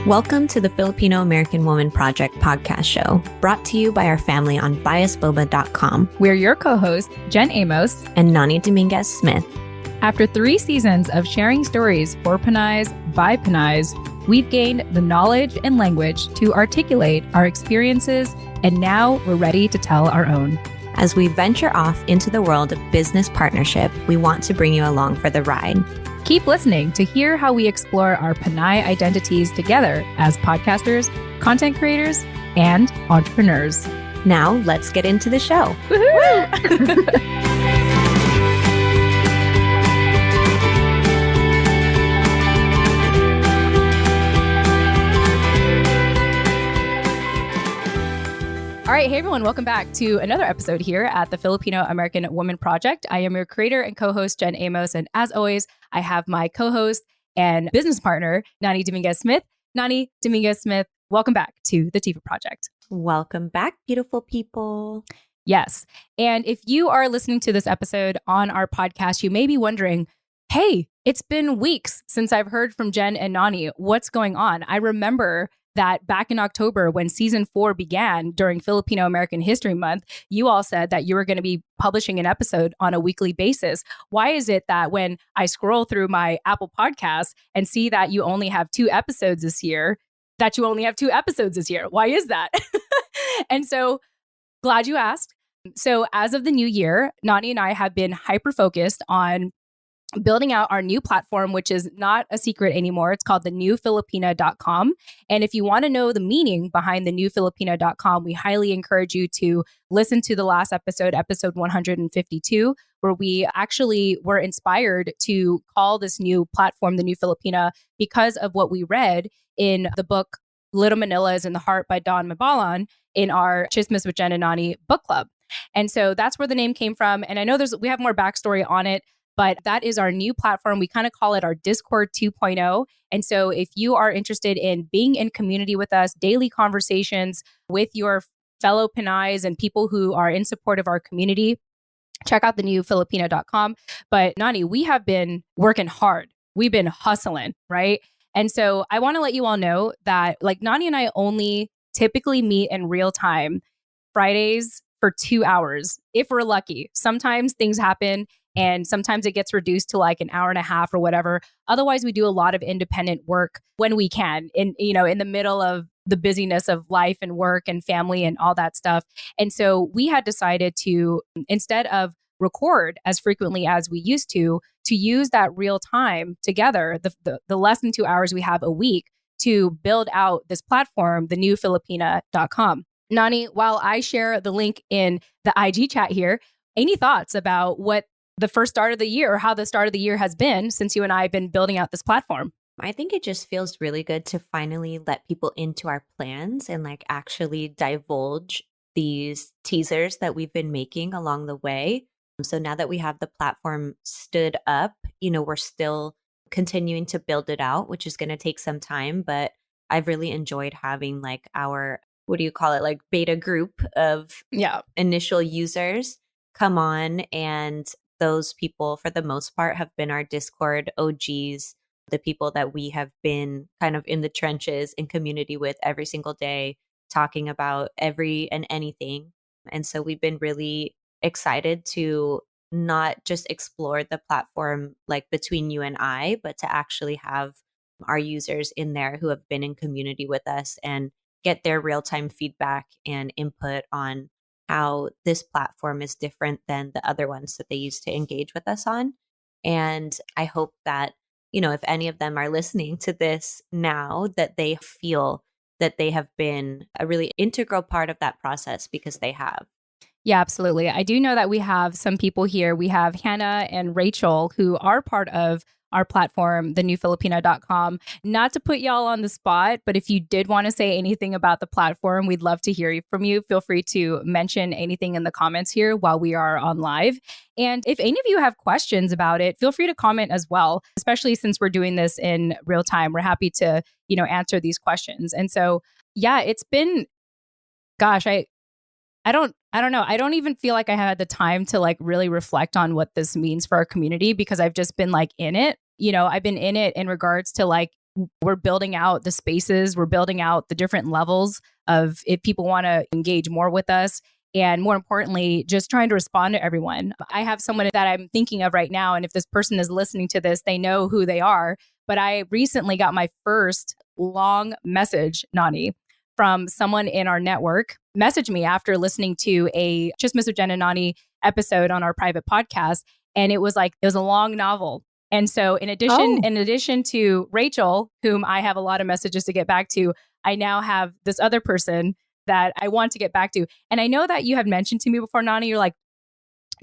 Welcome to the Filipino American Woman Project podcast show, brought to you by our family on biasboba.com. We're your co-hosts, Jen Amos and Nani Dominguez-Smith. After 3 seasons of sharing stories for Pinays by Pinays, we've gained the knowledge and language to articulate our experiences, and now we're ready to tell our own. As we venture off into the world of business partnership, we want to bring you along for the ride. Keep listening to hear how we explore our Pinay identities together as podcasters, content creators, and entrepreneurs. Now, let's get into the show. All right. Hey, everyone. Welcome back to another episode here at the Filipino American Woman Project. I am your creator and co-host, Jen Amos. And as always, I have my co-host and business partner, Nani Dominguez-Smith. Nani Dominguez-Smith, welcome back to the TIFA Project. Welcome back, beautiful people. Yes. And if you are listening to this episode on our podcast, you may be wondering, hey, it's been weeks since I've heard from Jen and Nani. What's going on? I remember that back in October when season 4 began during Filipino American History Month, you all said that you were going to be publishing an episode on a weekly basis. Why is it that when I scroll through my Apple Podcasts and see that you only have 2 episodes this year, Why is that? And so glad you asked. So as of the new year, Nani and I have been hyper-focused on building out our new platform, which is not a secret anymore. It's called thenewfilipina.com. And if you want to know the meaning behind thenewfilipina.com, we highly encourage you to listen to the last episode 152, where we actually were inspired to call this new platform the New Filipina because of what we read in the book Little Manilas in the Heart by Don Mabalan in our Chismes with Jen and Nani book club. And so that's where the name came from. And I know we have more backstory on it, but that is our new platform. We kind of call it our Discord 2.0. And so if you are interested in being in community with us, daily conversations with your fellow Pinays and people who are in support of our community, check out thenewfilipina.com. But Nani, we have been working hard. We've been hustling, right? And so I want to let you all know that like Nani and I only typically meet in real time Fridays for 2 hours, if we're lucky. Sometimes things happen and sometimes it gets reduced to like an hour and a half or whatever. Otherwise, we do a lot of independent work when we can in the middle of the busyness of life and work and family and all that stuff. And so we had decided to, instead of record as frequently as we used to use that real time together, the less than 2 hours we have a week to build out this platform, thenewfilipina.com. Nani, while I share the link in the IG chat here, any thoughts about what the first start of the year or how the start of the year has been since you and I have been building out this platform? I think it just feels really good to finally let people into our plans and like actually divulge these teasers that we've been making along the way. So now that we have the platform stood up, we're still continuing to build it out, which is going to take some time, but I've really enjoyed having like our, what do you call it? Like beta group of initial users come on, and those people, for the most part, have been our Discord OGs, the people that we have been kind of in the trenches in community with every single day, talking about every and anything. And so we've been really excited to not just explore the platform like between you and I, but to actually have our users in there who have been in community with us and get their real-time feedback and input on how this platform is different than the other ones that they used to engage with us on. And I hope that, if any of them are listening to this now, that they feel that they have been a really integral part of that process, because they have. Yeah, absolutely. I do know that we have some people here. We have Hannah and Rachel who are part of our platform, thenewfilipina.com. Not to put y'all on the spot, but if you did want to say anything about the platform, we'd love to hear from you. Feel free to mention anything in the comments here while we are on live. And if any of you have questions about it, feel free to comment as well, especially since we're doing this in real time. We're happy to, answer these questions. And so, yeah, it's been, gosh, I don't know. I don't even feel like I had the time to like really reflect on what this means for our community, because I've just been like in it. I've been in it in regards to like We're building out the spaces, we're building out the different levels of if people want to engage more with us. And more importantly, just trying to respond to everyone. I have someone that I'm thinking of right now. And if this person is listening to this, they know who they are. But I recently got my first long message, Nani, from someone in our network, messaged me after listening to a Just Miss with Jen and Nani episode on our private podcast. And it was like, it was a long novel. And so Oh, in addition to Rachel, whom I have a lot of messages to get back to, I now have this other person that I want to get back to. And I know that you had mentioned to me before, Nani, you're like,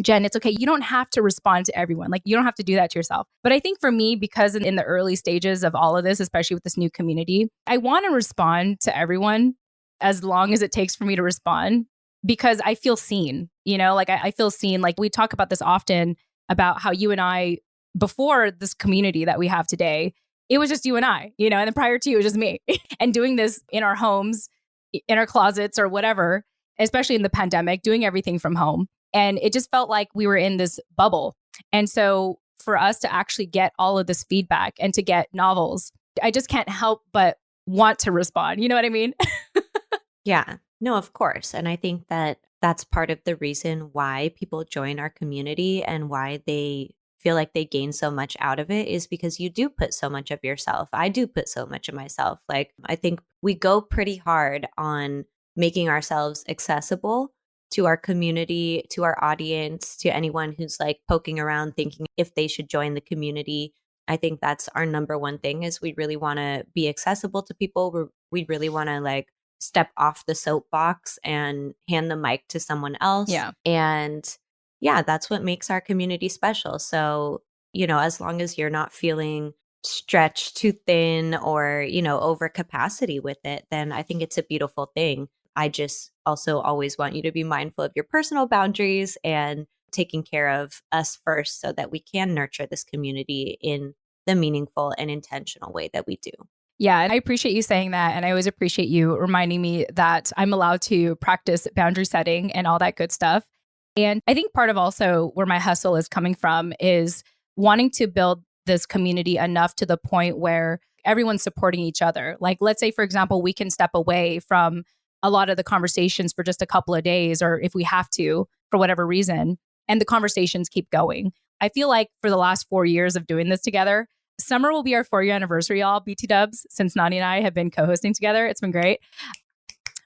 Jen, it's okay. You don't have to respond to everyone. Like, you don't have to do that to yourself. But I think for me, because in the early stages of all of this, especially with this new community, I want to respond to everyone as long as it takes for me to respond because I feel seen, like I feel seen. Like, we talk about this often about how you and I, before this community that we have today, it was just you and I, and then prior to you, it was just me. And doing this in our homes, in our closets or whatever, especially in the pandemic, doing everything from home. And it just felt like we were in this bubble. And so for us to actually get all of this feedback and to get novels, I just can't help but want to respond. You know what I mean? yeah. No, of course. And I think that that's part of the reason why people join our community and why they feel like they gain so much out of it is because you do put so much of yourself. I do put so much of myself. Like, I think we go pretty hard on making ourselves accessible to our community, to our audience, to anyone who's like poking around thinking if they should join the community. I think that's our number one thing is we really want to be accessible to people. We really want to like step off the soapbox and hand the mic to someone else. Yeah. And yeah, that's what makes our community special. So, as long as you're not feeling stretched too thin or, over capacity with it, then I think it's a beautiful thing. I just also always want you to be mindful of your personal boundaries and taking care of us first so that we can nurture this community in the meaningful and intentional way that we do. Yeah. And I appreciate you saying that. And I always appreciate you reminding me that I'm allowed to practice boundary setting and all that good stuff. And I think part of also where my hustle is coming from is wanting to build this community enough to the point where everyone's supporting each other. Like, let's say, for example, we can step away from a lot of the conversations for just a couple of days, or if we have to, for whatever reason, and the conversations keep going. I feel like for the last 4 years of doing this together, summer will be our 4-year anniversary, y'all, BT dubs, since Nani and I have been co-hosting together. It's been great.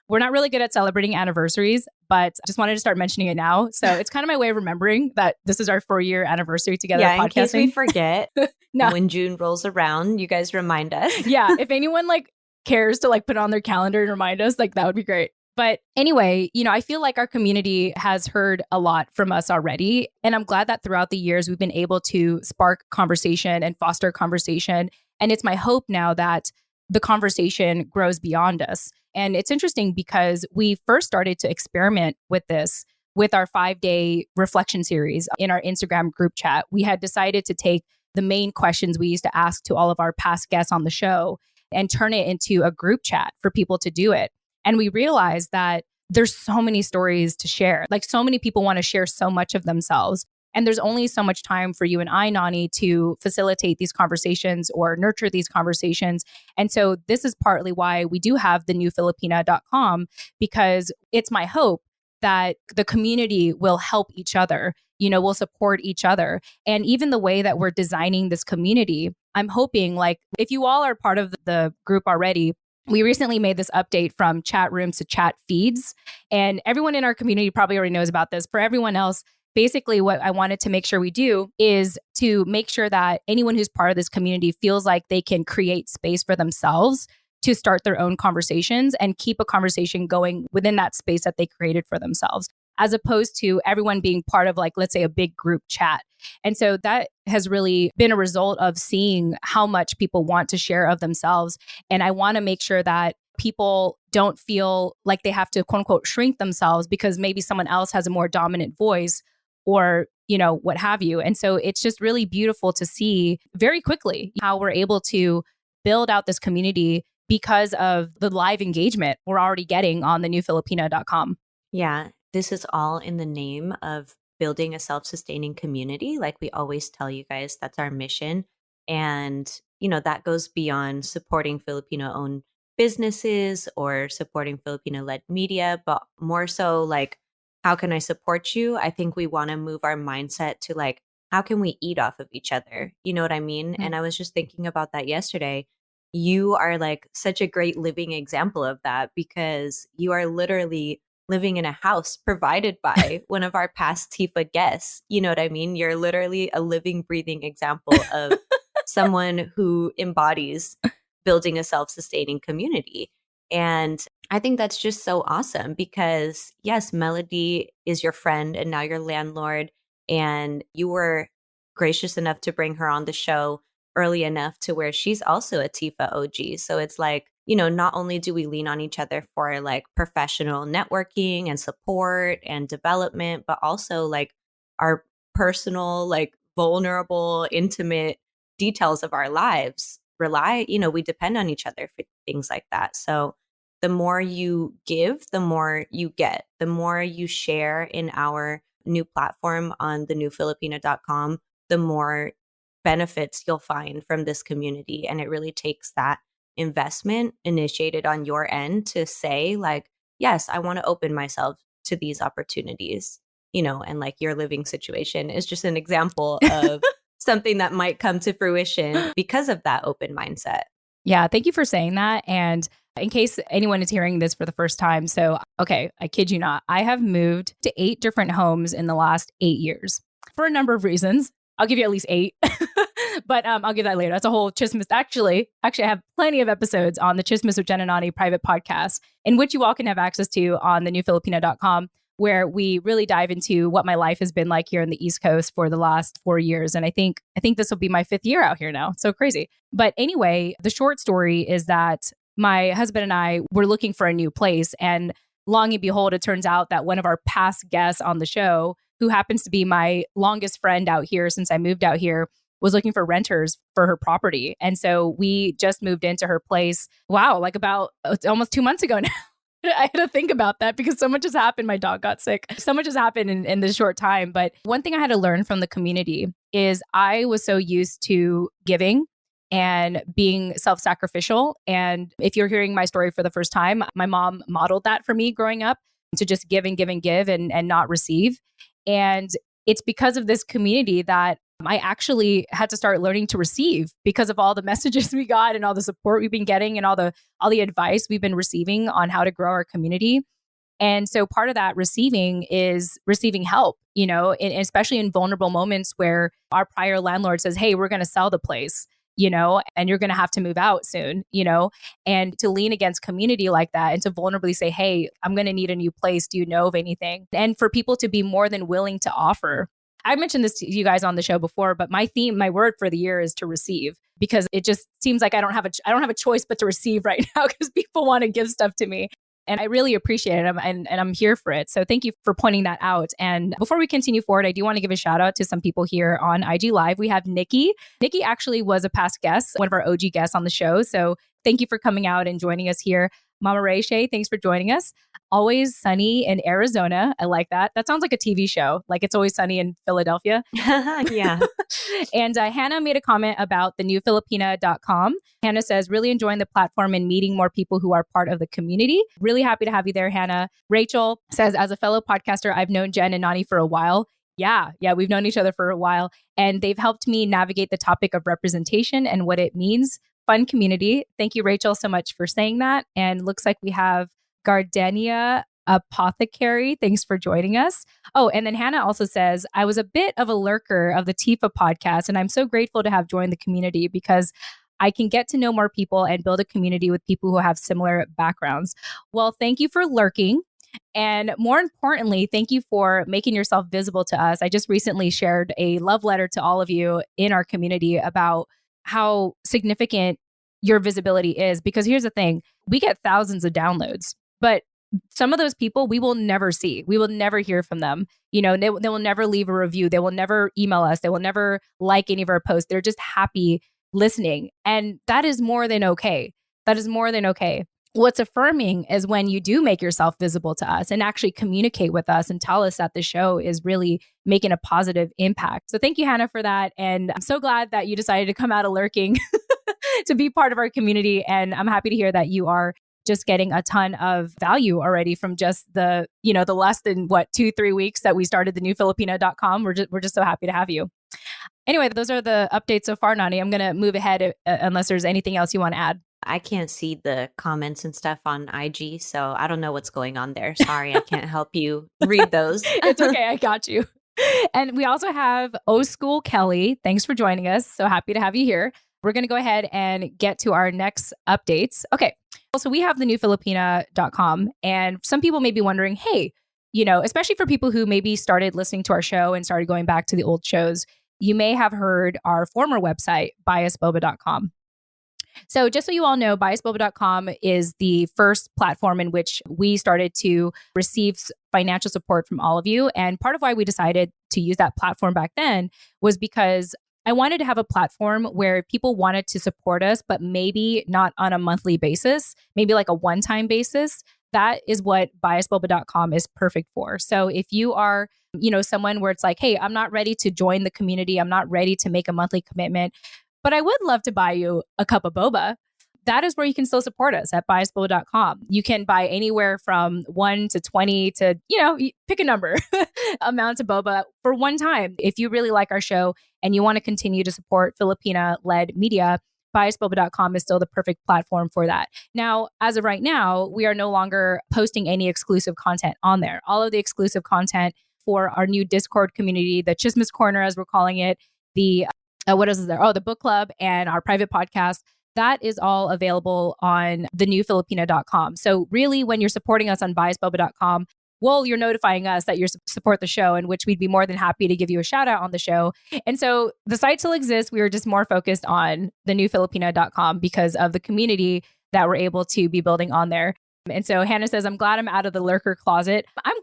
We're not really good at celebrating anniversaries, but just wanted to start mentioning it now. So it's kind of my way of remembering that this is our 4-year anniversary together Yeah, in case we podcasting. forget, No. when June rolls around, you guys remind us. Yeah, if anyone like cares to like put it on their calendar and remind us, like that would be great. But anyway, I feel like our community has heard a lot from us already. And I'm glad that throughout the years, we've been able to spark conversation and foster conversation. And it's my hope now that the conversation grows beyond us. And it's interesting because we first started to experiment with this with our 5-day reflection series in our Instagram group chat. We had decided to take the main questions we used to ask to all of our past guests on the show and turn it into a group chat for people to do it. And we realized that there's so many stories to share. Like, so many people want to share so much of themselves. And there's only so much time for you and I, Nani, to facilitate these conversations or nurture these conversations. And so this is partly why we do have the new Filipina.com, because it's my hope that the community will help each other, will support each other. And even the way that we're designing this community, I'm hoping, like, if you all are part of the group already, we recently made this update from chat rooms to chat feeds. And everyone in our community probably already knows about this. For everyone else, basically what I wanted to make sure we do is to make sure that anyone who's part of this community feels like they can create space for themselves to start their own conversations and keep a conversation going within that space that they created for themselves, as opposed to everyone being part of, like, let's say, a big group chat. And so that has really been a result of seeing how much people want to share of themselves. And I want to make sure that people don't feel like they have to, quote unquote, shrink themselves because maybe someone else has a more dominant voice or, what have you. And so it's just really beautiful to see very quickly how we're able to build out this community because of the live engagement we're already getting on the new Filipina.com. Yeah, this is all in the name of building a self-sustaining community. Like we always tell you guys, that's our mission. And, that goes beyond supporting Filipino owned businesses or supporting Filipino led media, but more so like, how can I support you? I think we want to move our mindset to like, how can we eat off of each other? You know what I mean? Mm. And I was just thinking about that yesterday. You are like such a great living example of that because you are literally living in a house provided by one of our past Tifa guests. You know what I mean? You're literally a living, breathing example of someone who embodies building a self sustaining community. And I think that's just so awesome because, yes, Melody is your friend and now your landlord. And you were gracious enough to bring her on the show early enough to where she's also a Tifa OG. So it's like, not only do we lean on each other for like professional networking and support and development, but also like our personal, like vulnerable, intimate details of our lives we depend on each other for things like that. So the more you give, the more you get. The more you share in our new platform on thenewfilipino.com, the more benefits you'll find from this community. And it really takes that investment initiated on your end to say like, yes, I want to open myself to these opportunities, and like your living situation is just an example of something that might come to fruition because of that open mindset. Yeah, thank you for saying that. And in case anyone is hearing this for the first time, so, okay, I kid you not, I have moved to 8 different homes in the last 8 years for a number of reasons. I'll give you at least 8, but I'll give that later. That's a whole chismis. Actually, I have plenty of episodes on the Chismis with Jen and Nani private podcast, in which you all can have access to on thenewfilipino.com, where we really dive into what my life has been like here in the East Coast for the last 4 years. And I think this will be my 5th year out here now. So crazy. But anyway, the short story is that my husband and I were looking for a new place. And long and behold, it turns out that one of our past guests on the show, who happens to be my longest friend out here since I moved out here, was looking for renters for her property. And so we just moved into her place. Wow, like about almost 2 months ago now. I had to think about that because so much has happened. My dog got sick. So much has happened in this short time. But one thing I had to learn from the community is I was so used to giving and being self-sacrificial. And if you're hearing my story for the first time, my mom modeled that for me growing up, to just give and give and give and not receive. And it's because of this community that I actually had to start learning to receive because of all the messages we got and all the support we've been getting and all the advice we've been receiving on how to grow our community. And so part of that receiving is receiving help, and especially in vulnerable moments where our prior landlord says, hey, we're going to sell the place, and you're going to have to move out soon, and to lean against community like that and to vulnerably say, hey, I'm going to need a new place. Do you know of anything? And for people to be more than willing to offer. I mentioned this to you guys on the show before, but my word for the year is to receive, because it just seems like I don't have a choice but to receive right now because people want to give stuff to me. And I really appreciate it. And I'm here for it. So thank you for pointing that out. And before we continue forward, I do want to give a shout out to some people here on IG Live. We have Nikki. Nikki actually was a past guest, one of our OG guests on the show. So thank you for coming out and joining us here. Mama Ray Shay, thanks for joining us. Always Sunny in Arizona. I like that. That sounds like a TV show. Like It's Always Sunny in Philadelphia. Yeah. And Hannah made a comment about thenewfilipina.com. Hannah says, really enjoying the platform and meeting more people who are part of the community. Really happy to have you there, Hannah. Rachel says, as a fellow podcaster, I've known Jen and Nani for a while. Yeah, we've known each other for a while. And they've helped me navigate the topic of representation and what it means. Fun community. Thank you, Rachel, so much for saying that. And looks like we have Gardenia Apothecary. Thanks for joining us. Oh, and then Hannah also says, I was a bit of a lurker of the Tifa podcast, and I'm so grateful to have joined the community because I can get to know more people and build a community with people who have similar backgrounds. Well, thank you for lurking. And more importantly, thank you for making yourself visible to us. I just recently shared a love letter to all of you in our community about how significant your visibility is. Because here's the thing, we get thousands of downloads, but some of those people we will never see. We will never hear from them. They will never leave a review. They will never email us. They will never like any of our posts. They're just happy listening. And that is more than okay. That is more than okay. What's affirming is when you do make yourself visible to us and actually communicate with us and tell us that the show is really making a positive impact. So thank you, Hannah, for that. And I'm so glad that you decided to come out of lurking to be part of our community. And I'm happy to hear that you are just getting a ton of value already from just the less than 2-3 weeks that we started the new Filipino.com. We're just so happy to have you. Anyway, those are the updates so far, Nani. I'm going to move ahead unless there's anything else you want to add. I can't see the comments and stuff on IG, so I don't know what's going on there. Sorry, I can't help you read those. It's okay. I got you. And we also have O School Kelly. Thanks for joining us. So happy to have you here. We're going to go ahead and get to our next updates. Okay. So we have the new Filipina.com. And some people may be wondering, hey, especially for people who maybe started listening to our show and started going back to the old shows, you may have heard our former website, biasboba.com. So just so you all know, biasboba.com is the first platform in which we started to receive financial support from all of you. And part of why we decided to use that platform back then was because I wanted to have a platform where people wanted to support us, but maybe not on a monthly basis, maybe like a one-time basis. That is what biasboba.com is perfect for. So if you are, someone where it's like, hey, I'm not ready to join the community, I'm not ready to make a monthly commitment, but I would love to buy you a cup of boba. That is where you can still support us at biasboba.com. You can buy anywhere from 1 to 20 to, pick a number amounts of boba for one time. If you really like our show and you want to continue to support Filipina-led media, biasboba.com is still the perfect platform for that. Now, as of right now, we are no longer posting any exclusive content on there. All of the exclusive content for our new Discord community, the Chismis Corner, as we're calling it, the what else is there? Oh, the book club and our private podcast. That is all available on the new Filipina.com. So really, when you're supporting us on biasboba.com, well, you're notifying us that you support the show, in which we'd be more than happy to give you a shout out on the show. And so the site still exists. We were just more focused on the new Filipina.com because of the community that we're able to be building on there. And so Hannah says, I'm glad I'm out of the lurker closet. I'm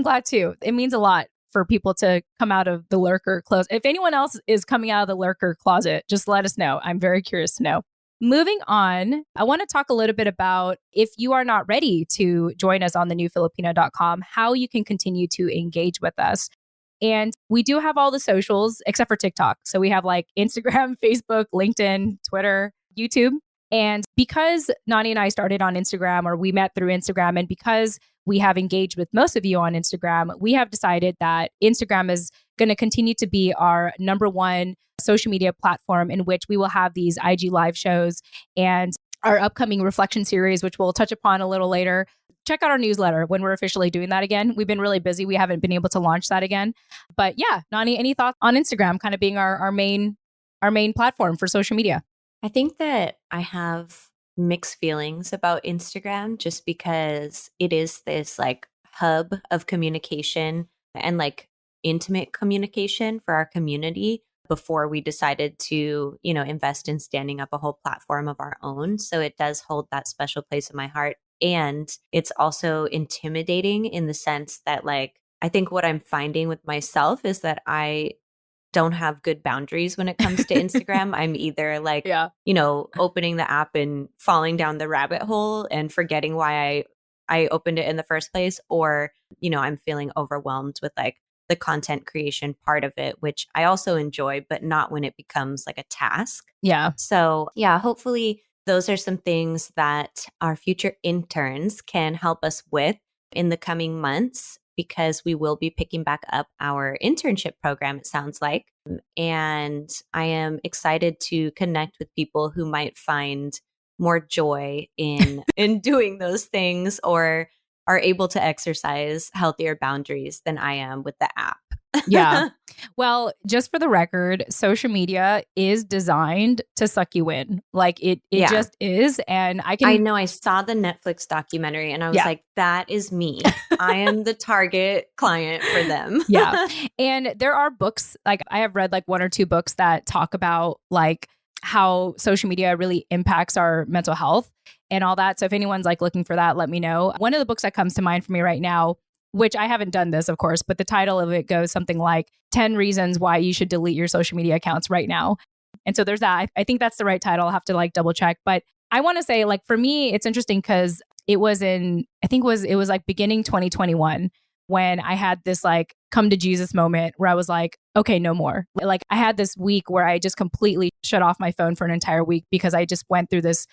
glad too. It means a lot for people to come out of the lurker closet. If anyone else is coming out of the lurker closet, just let us know. I'm very curious to know. Moving on, I want to talk a little bit about if you are not ready to join us on the new Filipino.com, how you can continue to engage with us. And we do have all the socials except for TikTok. So we have like Instagram, Facebook, LinkedIn, Twitter, YouTube. And because Nani and I started on Instagram, or we met through Instagram, and because we have engaged with most of you on Instagram, we have decided that Instagram is going to continue to be our number one social media platform in which we will have these IG live shows and our upcoming reflection series, which we'll touch upon a little later. Check out our newsletter when we're officially doing that again. We've been really busy. We haven't been able to launch that again. But yeah, Nani, any thoughts on Instagram kind of being our main platform for social media? I think that I have mixed feelings about Instagram just because it is this like hub of communication and like intimate communication for our community before we decided to, invest in standing up a whole platform of our own. So it does hold that special place in my heart. And it's also intimidating in the sense that like, I think what I'm finding with myself is that I don't have good boundaries when it comes to Instagram. I'm either like, opening the app and falling down the rabbit hole and forgetting why I opened it in the first place, or, I'm feeling overwhelmed with like the content creation part of it, which I also enjoy, but not when it becomes like a task. Yeah. So yeah, hopefully those are some things that our future interns can help us with in the coming months, because we will be picking back up our internship program, it sounds like. And I am excited to connect with people who might find more joy in doing those things, or are able to exercise healthier boundaries than I am with the app. Yeah. Well, just for the record, social media is designed to suck you in. Like it just is. And I know I saw the Netflix documentary and I was like, that is me. I am the target client for them. Yeah. And there are books, like I have read like 1 or 2 books that talk about like how social media really impacts our mental health and all that. So if anyone's like looking for that, let me know. One of the books that comes to mind for me right now, which I haven't done this, of course, but the title of it goes something like 10 reasons why you should delete your social media accounts right now. And so there's that. I think that's the right title. I'll have to like double check. But I want to say like for me, it's interesting because it was like beginning 2021 when I had this like come to Jesus moment where I was like, okay, no more. Like I had this week where I just completely shut off my phone for an entire week because I just went through this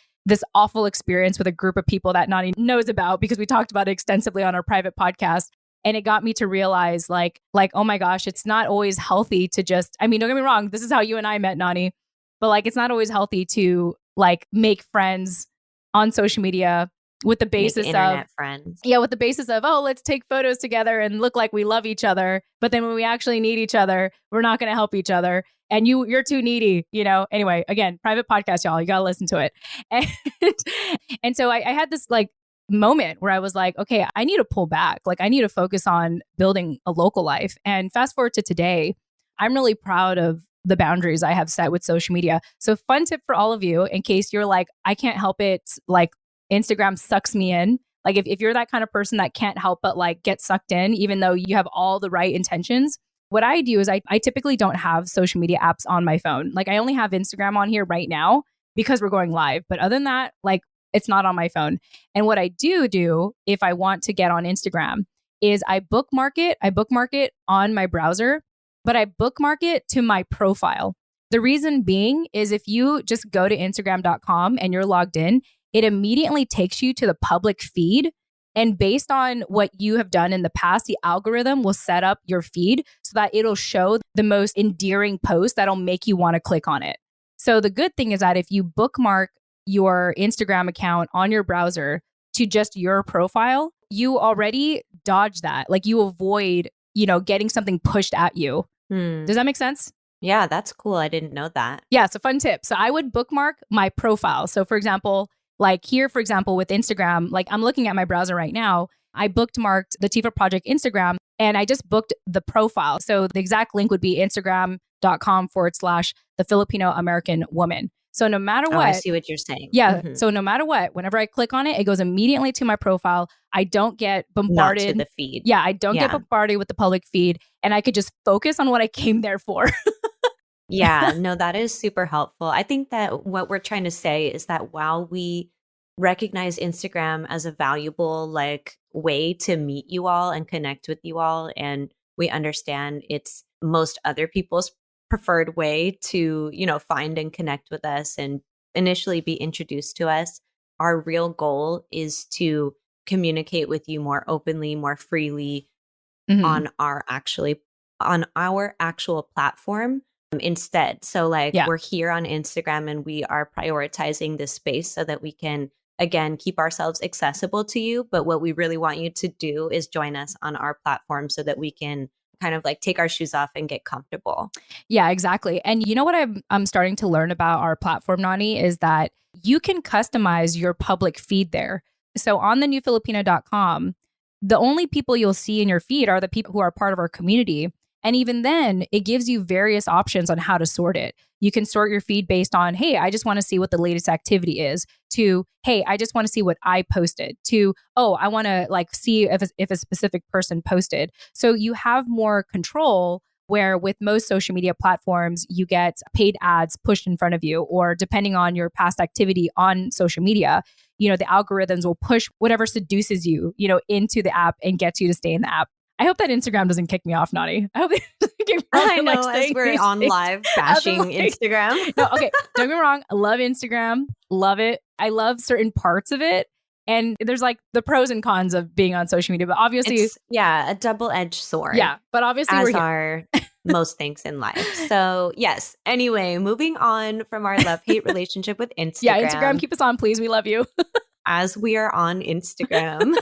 awful experience with a group of people that Nani knows about because we talked about it extensively on our private podcast. And it got me to realize like, oh my gosh, it's not always healthy to just, I mean, don't get me wrong, this is how you and I met, Nani, but like, it's not always healthy to like make friends on social media with the Make basis of internet friends. yeah, with the basis of, oh, let's take photos together and look like we love each other. But then when we actually need each other, we're not going to help each other. And you're too needy, you know? Anyway, again, private podcast, y'all, you got to listen to it. And, and so I had this like moment where I was like, okay, I need to pull back. Like I need to focus on building a local life. And fast forward to today, I'm really proud of the boundaries I have set with social media. So fun tip for all of you, in case you're like, I can't help it, like Instagram sucks me in. Like if you're that kind of person that can't help but like get sucked in, even though you have all the right intentions, what I do is I typically don't have social media apps on my phone. Like I only have Instagram on here right now because we're going live. But other than that, like it's not on my phone. And what I do if I want to get on Instagram is I bookmark it. I bookmark it on my browser, but I bookmark it to my profile. The reason being is if you just go to Instagram.com and you're logged in, it immediately takes you to the public feed. And based on what you have done in the past, the algorithm will set up your feed so that it'll show the most endearing post that'll make you want to click on it. So the good thing is that if you bookmark your Instagram account on your browser to just your profile, you already dodge that. Like you avoid, getting something pushed at you. Does that make sense? Yeah, that's cool. I didn't know that. Yeah, it's a fun tip. So I would bookmark my profile. So for example, like here, for example, with Instagram, like I'm looking at my browser right now, I bookmarked the Tifa Project Instagram and I just booked the profile. So the exact link would be instagram.com/the Filipino American woman. So no matter what. I see what you're saying. Yeah. Mm-hmm. So no matter what, whenever I click on it, it goes immediately to my profile. I don't get bombarded. Not to the feed. Yeah. I don't get bombarded with the public feed and I could just focus on what I came there for. Yeah, no, that is super helpful. I think that what we're trying to say is that while we recognize Instagram as a valuable like way to meet you all and connect with you all, and we understand it's most other people's preferred way to, find and connect with us and initially be introduced to us, our real goal is to communicate with you more openly, more freely on our actual platform instead. So like we're here on Instagram and we are prioritizing this space so that we can, again, keep ourselves accessible to you. But what we really want you to do is join us on our platform so that we can kind of like take our shoes off and get comfortable. Yeah, exactly. And you know what I'm starting to learn about our platform, Nani, is that you can customize your public feed there. So on thenewfilipino.com, the only people you'll see in your feed are the people who are part of our community. And even then, it gives you various options on how to sort it. You can sort your feed based on, hey, I just want to see what the latest activity is, to, hey, I just want to see what I posted, to, oh, I want to like see if a specific person posted. So you have more control, where with most social media platforms, you get paid ads pushed in front of you, or depending on your past activity on social media, the algorithms will push whatever seduces you, into the app and gets you to stay in the app. I hope that Instagram doesn't kick me off, Nani. I hope they doesn't kick me off. I know, as we're on live bashing Instagram. No, okay, don't get me wrong. I love Instagram. Love it. I love certain parts of it. And there's like the pros and cons of being on social media. But obviously, it's, a double-edged sword. Yeah, but obviously as are most things in life. So yes. Anyway, moving on from our love-hate relationship with Instagram. Yeah, Instagram, keep us on, please. We love you. As we are on Instagram.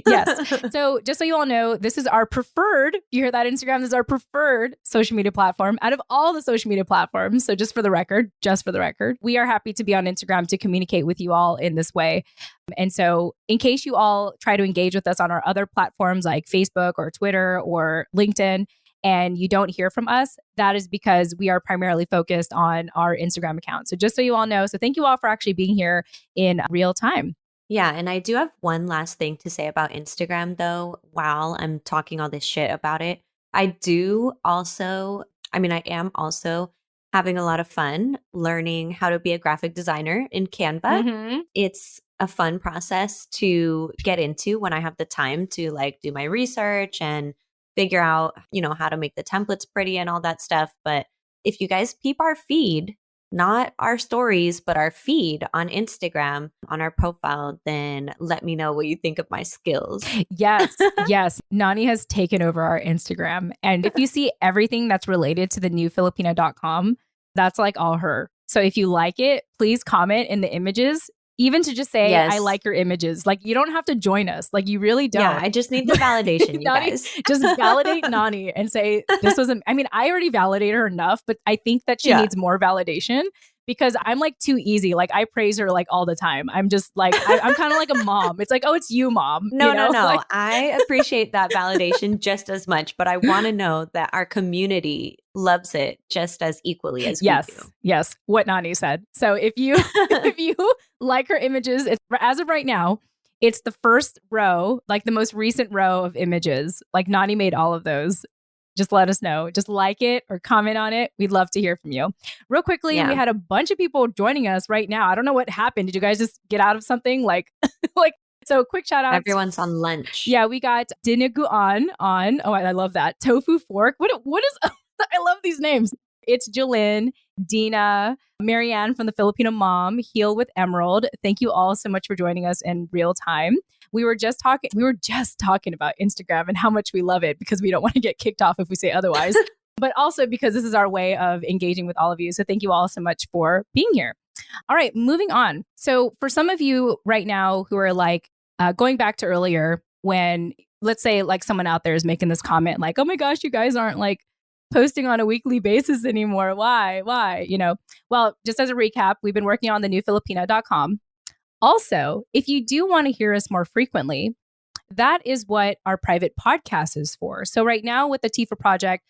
Yes. So just so you all know, this is our preferred, you hear that, Instagram is our preferred social media platform out of all the social media platforms. So just for the record, we are happy to be on Instagram to communicate with you all in this way. And so in case you all try to engage with us on our other platforms like Facebook or Twitter or LinkedIn, and you don't hear from us, that is because we are primarily focused on our Instagram account. So just so you all know, so thank you all for actually being here in real time. Yeah. And I do have one last thing to say about Instagram, though, while I'm talking all this shit about it. I am also having a lot of fun learning how to be a graphic designer in Canva. It's a fun process to get into when I have the time to like do my research and figure out, how to make the templates pretty and all that stuff. But if you guys peep our feed, not our stories, but our feed on Instagram, on our profile, then let me know what you think of my skills. Yes, yes. Nani has taken over our Instagram. And if you see everything that's related to the new Filipino.com, that's like all her. So if you like it, please comment in the images, even to just say, I Yes. like your images. Like, you don't have to join us. Like, you really Yeah, don't. I just need the validation, you Nani, guys. just validate Nani and say, this was, I mean, I already validated her enough, but I think that she Yeah. needs more validation because I'm like too easy. Like, I praise her like all the time. I'm just like, I'm kind of like a mom. It's like, oh, it's you, mom. No, no, no. Like, I appreciate that validation just as much, but I want to know that our community loves it just as equally as we yes, yes, what Nani said. So if you do. if you like her images, it's, as of right now, it's the first row, like the most recent row of images. Like Nani made all of those. Just let us know. Just like it or comment on it. We'd love to hear from you. Real quickly, we Yeah. had a bunch of people joining us right now. I don't know what happened. Did you guys just get out of something? Like, like so quick shout outs. Everyone's on lunch. Yeah, we got Dineguan on. Oh, I love that. Tofu fork. What is I love these names. It's Jalen, Dina, Marianne from the Filipino Mom, Heal with Emerald. Thank you all so much for joining us in real time. We were just talking about Instagram and how much we love it because we don't want to get kicked off if we say otherwise. But also because this is our way of engaging with all of you. So thank you all so much for being here. All right, moving on. So for some of you right now who are like going back to earlier when, let's say, like someone out there is making this comment like, oh my gosh, you guys aren't like posting on a weekly basis anymore. Why? Well, just as a recap, we've been working on the new Filipino.com. Also, if you do want to hear us more frequently, that is what our private podcast is for. So right now with the Tifa project,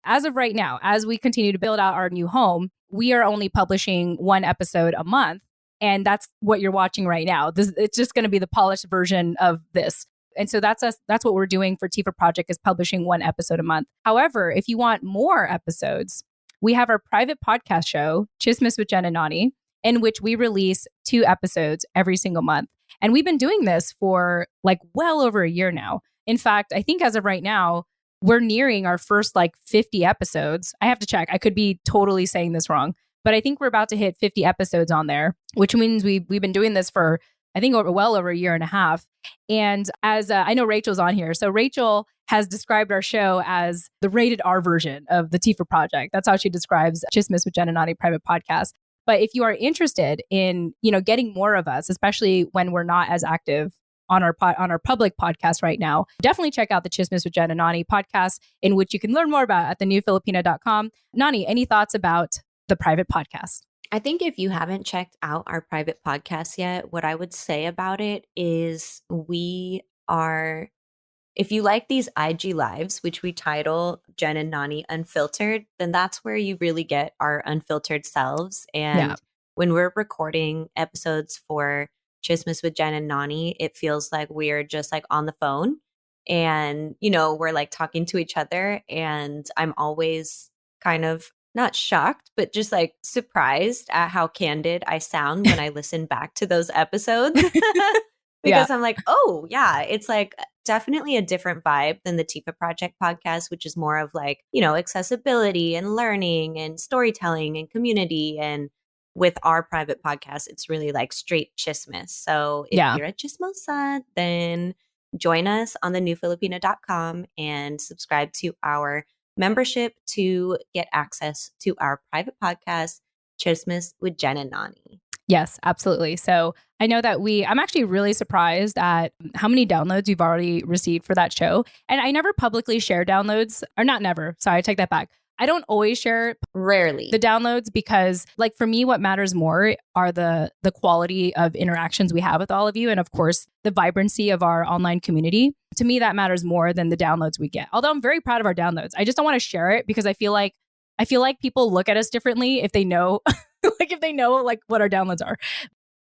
as of right now, as we continue to build out our new home, we are only publishing one episode a month. And that's what you're watching right now. It's just going to be the polished version of this. And so that's us. That's what we're doing for Tifa Project, is publishing one episode a month. However, if you want more episodes, we have our private podcast show, Chismis with Jen and Nani, in which we release 2 episodes every single month. And we've been doing this for like well over a year now. In fact, I think as of right now, we're nearing our first like 50 episodes. I have to check. I could be totally saying this wrong, but I think we're about to hit 50 episodes on there, which means we've been doing this for, I think, well over a year and a half. And as I know Rachel's on here. So Rachel has described our show as the rated R version of the Tifa Project. That's how she describes Chismis with Jen and Nani private podcast. But if you are interested in, getting more of us, especially when we're not as active on our public podcast right now, definitely check out the Chismis with Jen and Nani podcast, in which you can learn more about at thenewfilipino.com. Nani, any thoughts about the private podcast? I think if you haven't checked out our private podcast yet, what I would say about it is if you like these IG lives, which we title Jen and Nani Unfiltered, then that's where you really get our unfiltered selves. And when we're recording episodes for Chismis with Jen and Nani, it feels like we're just like on the phone and, we're like talking to each other. And I'm always kind of not shocked, but just like surprised at how candid I sound when I listen back to those episodes. Because I'm like, oh, yeah, it's like definitely a different vibe than the Tifa Project podcast, which is more of like, accessibility and learning and storytelling and community. And with our private podcast, it's really like straight chismis. So if you're a chismosa, then join us on the newfilipino.com and subscribe to our membership to get access to our private podcast, Chismis with Jen and Nani. Yes, absolutely. So I know that I'm actually really surprised at how many downloads you've already received for that show. And I never publicly share downloads, or not never. Sorry, I take that back. I don't always share rarely the downloads because, like, for me, what matters more are the quality of interactions we have with all of you. And of course, the vibrancy of our online community. To me, that matters more than the downloads we get. Although I'm very proud of our downloads. I just don't want to share it because I feel like people look at us differently if they know like what our downloads are.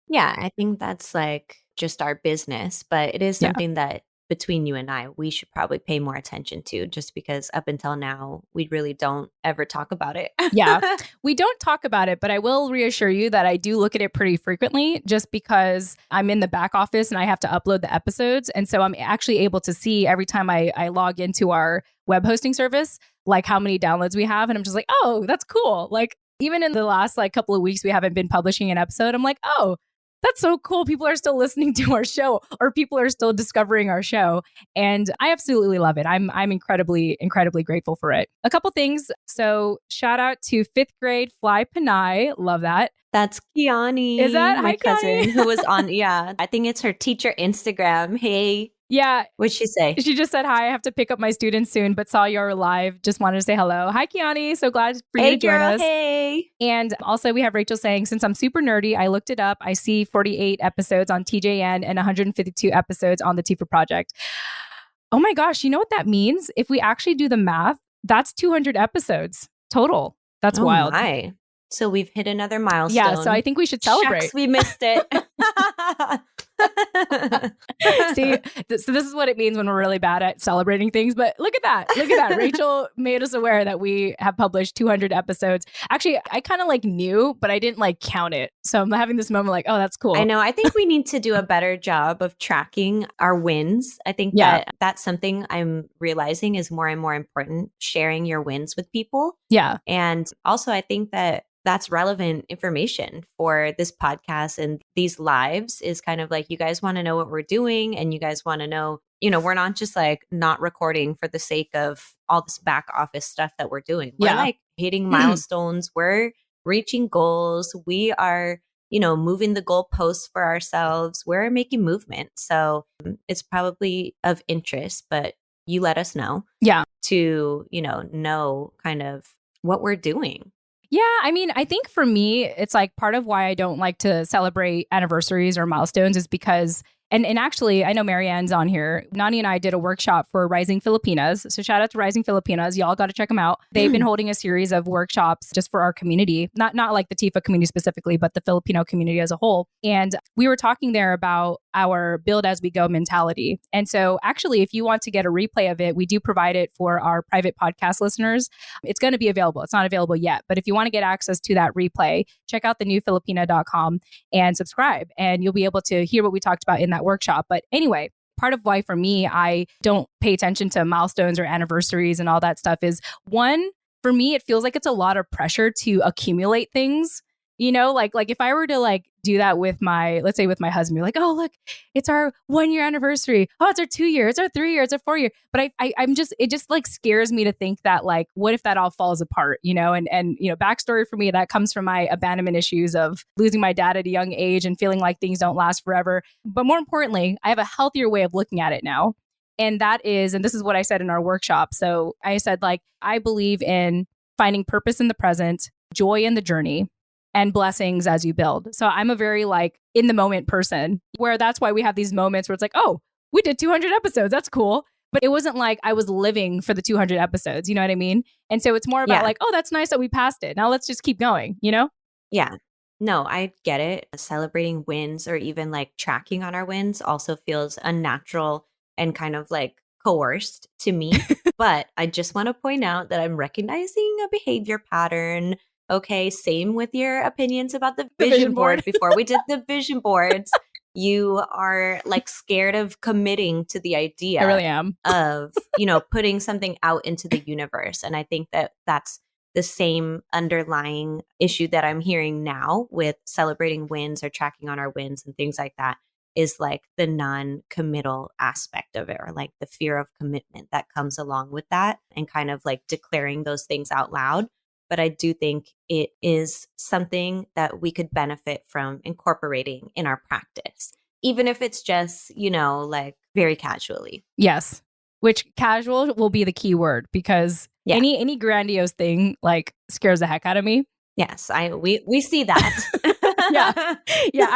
Yeah, I think that's like just our business, but it is something that between you and I, we should probably pay more attention to, just because up until now, we really don't ever talk about it. Yeah, we don't talk about it, but I will reassure you that I do look at it pretty frequently just because I'm in the back office and I have to upload the episodes. And so I'm actually able to see every time I log into our web hosting service, like how many downloads we have. And I'm just like, oh, that's cool. Like even in the last like couple of weeks, we haven't been publishing an episode. I'm like, oh, that's so cool. People are still listening to our show, or people are still discovering our show. And I absolutely love it. I'm incredibly, incredibly grateful for it. A couple things. So shout out to 5th grade Fly Panay. Love that. That's Kiani. Is that? my Hi, cousin Kiani. who was on? Yeah, I think it's her teacher Instagram. Hey, Yeah. what'd she say? She just said, hi, I have to pick up my students soon, but saw you're live. Just wanted to say hello. Hi, Kiani. So glad for you Hey, to join girl. us. Hey. And also we have Rachel saying, since I'm super nerdy, I looked it up. I see 48 episodes on TJN and 152 episodes on the Tifa Project. Oh my gosh, you know what that means? If we actually do the math, that's 200 episodes total. That's wild. My. So we've hit another milestone. Yeah, so I think we should celebrate. Shucks, we missed it. See, so this is what it means when we're really bad at celebrating things. But look at that. Look at that. Rachel made us aware that we have published 200 episodes. Actually, I kind of like knew, but I didn't like count it. So I'm having this moment like, oh, that's cool. I know. I think we need to do a better job of tracking our wins. I think that that's something I'm realizing is more and more important, sharing your wins with people. Yeah. And also, I think that that's relevant information for this podcast and these lives, is kind of like, you guys want to know what we're doing, and you guys want to know, we're not just like not recording for the sake of all this back office stuff that we're doing. We're like hitting milestones. We're reaching goals. We are, moving the goalposts for ourselves. We're making movement. So it's probably of interest, but you let us know. Yeah. To, know kind of what we're doing. Yeah, I mean, I think for me, it's like part of why I don't like to celebrate anniversaries or milestones is because, and actually, I know Marianne's on here. Nani and I did a workshop for Rising Filipinas. So shout out to Rising Filipinas. Y'all got to check them out. They've been holding a series of workshops just for our community, not like the Tifa community specifically, but the Filipino community as a whole. And we were talking there about our build as we go mentality. And so actually, if you want to get a replay of it, we do provide it for our private podcast listeners. It's going to be available. It's not available yet, but if you want to get access to that replay, check out thenewfilipina.com and subscribe, and you'll be able to hear what we talked about in that workshop. But anyway, part of why for me, I don't pay attention to milestones or anniversaries and all that stuff is, one, for me, it feels like it's a lot of pressure to accumulate things. Like if I were to like do that with let's say with my husband, you're like, oh, look, it's our 1-year anniversary. Oh, it's our 2-year, it's our 3-year, it's our 4-year. But it just like scares me to think that like, what if that all falls apart, and backstory for me, that comes from my abandonment issues of losing my dad at a young age and feeling like things don't last forever. But more importantly, I have a healthier way of looking at it now. And this is what I said in our workshop. So I said, like, I believe in finding purpose in the present, joy in the journey, and blessings as you build. So I'm a very like in the moment person, where that's why we have these moments where it's like, oh, we did 200 episodes. That's cool. But it wasn't like I was living for the 200 episodes. You know what I mean? And so it's more about like, oh, that's nice that we passed it. Now let's just keep going, Yeah. No, I get it. Celebrating wins or even like tracking on our wins also feels unnatural and kind of like coerced to me. But I just want to point out that I'm recognizing a behavior pattern. Okay, same with your opinions about the vision board. Before we did the vision boards, you are like scared of committing to the idea. I really am. Of, putting something out into the universe. And I think that that's the same underlying issue that I'm hearing now with celebrating wins or tracking on our wins and things like that, is like the non-committal aspect of it, or like the fear of commitment that comes along with that, and kind of like declaring those things out loud. But I do think it is something that we could benefit from incorporating in our practice, even if it's just, like very casually. Yes. Which casual will be the key word, because any grandiose thing like scares the heck out of me. Yes, we see that. Yeah.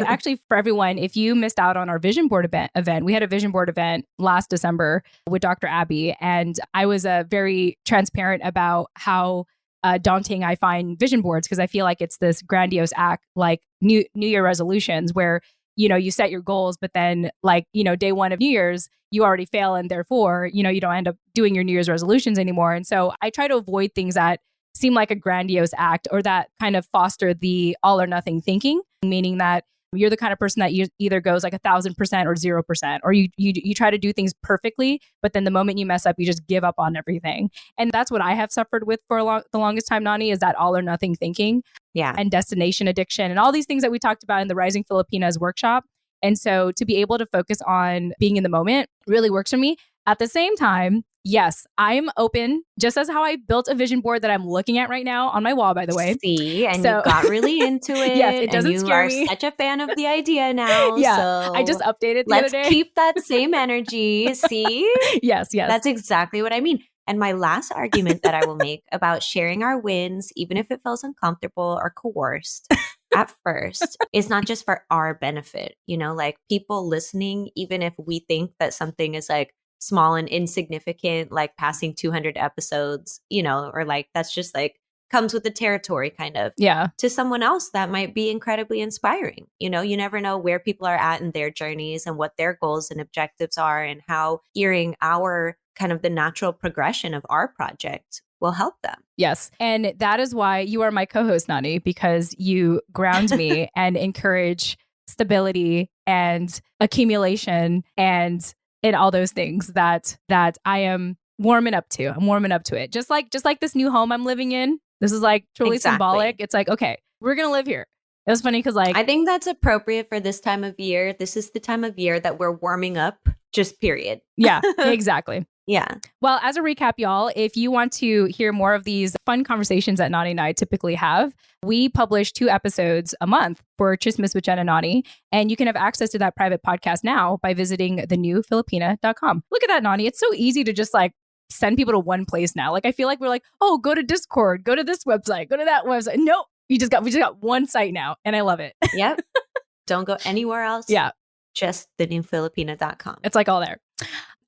Actually, for everyone, if you missed out on our vision board event, we had a vision board event last December with Dr. Abby, and I was very transparent about how daunting I find vision boards, because I feel like it's this grandiose act, like New Year resolutions, where you set your goals, but then like, day one of New Year's, you already fail. And therefore, you don't end up doing your New Year's resolutions anymore. And so I try to avoid things that seem like a grandiose act or that kind of foster the all or nothing thinking, meaning that you're the kind of person that you either goes like 1,000% or 0%, or you try to do things perfectly, but then the moment you mess up, you just give up on everything. And that's what I have suffered with for the longest time, Nani, is that all or nothing thinking. Yeah. And destination addiction and all these things that we talked about in the Rising Filipinas workshop. And so to be able to focus on being in the moment really works for me. At the same time, yes, I'm open, just as how I built a vision board that I'm looking at right now on my wall, by the way. See, and you got really into it. Yes, it doesn't scare me. You are such a fan of the idea now. Yeah, so I just updated the other day. Let's keep that same energy. See? Yes. That's exactly what I mean. And my last argument that I will make about sharing our wins, even if it feels uncomfortable or coerced at first, is not just for our benefit. Like people listening, even if we think that something is like small and insignificant, like passing 200 episodes, or like that's just like comes with the territory kind of. Yeah. To someone else, that might be incredibly inspiring. You never know where people are at in their journeys and what their goals and objectives are, and how hearing our kind of the natural progression of our project will help them. Yes. And that is why you are my co-host, Nani, because you ground me and encourage stability and accumulation and all those things that I am warming up to. I'm warming up to it. Just like this new home I'm living in. This is like truly symbolic. It's like, okay, we're going to live here. It was funny because like, I think that's appropriate for this time of year. This is the time of year that we're warming up, just period. Yeah, exactly. Yeah. Well, as a recap, y'all, if you want to hear more of these fun conversations that Nani and I typically have, we publish 2 episodes a month for Chismis with Jen and Nani. And you can have access to that private podcast now by visiting thenewfilipina.com. Look at that, Nani. It's so easy to just like send people to one place now. Like, I feel like we're like, oh, go to Discord, go to this website, go to that website. No, we just got one site now. And I love it. Yep. Don't go anywhere else. Yeah. Just thenewfilipina.com. It's like all there.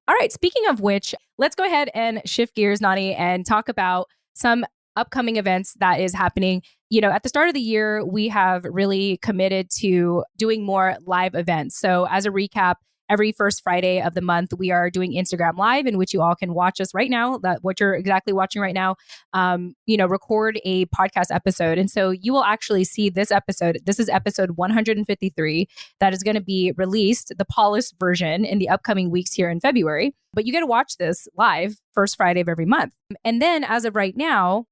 All right. Speaking of which, let's go ahead and shift gears, Nani, and talk about some upcoming events that is happening. At the start of the year, we have really committed to doing more live events. So as a recap, every first Friday of the month, we are doing Instagram Live, in which you all can watch us right now, what you're exactly watching right now, record a podcast episode. And so you will actually see this episode. This is episode 153 that is going to be released, the polished version, in the upcoming weeks here in February. But you get to watch this live first Friday of every month. And then as of right now,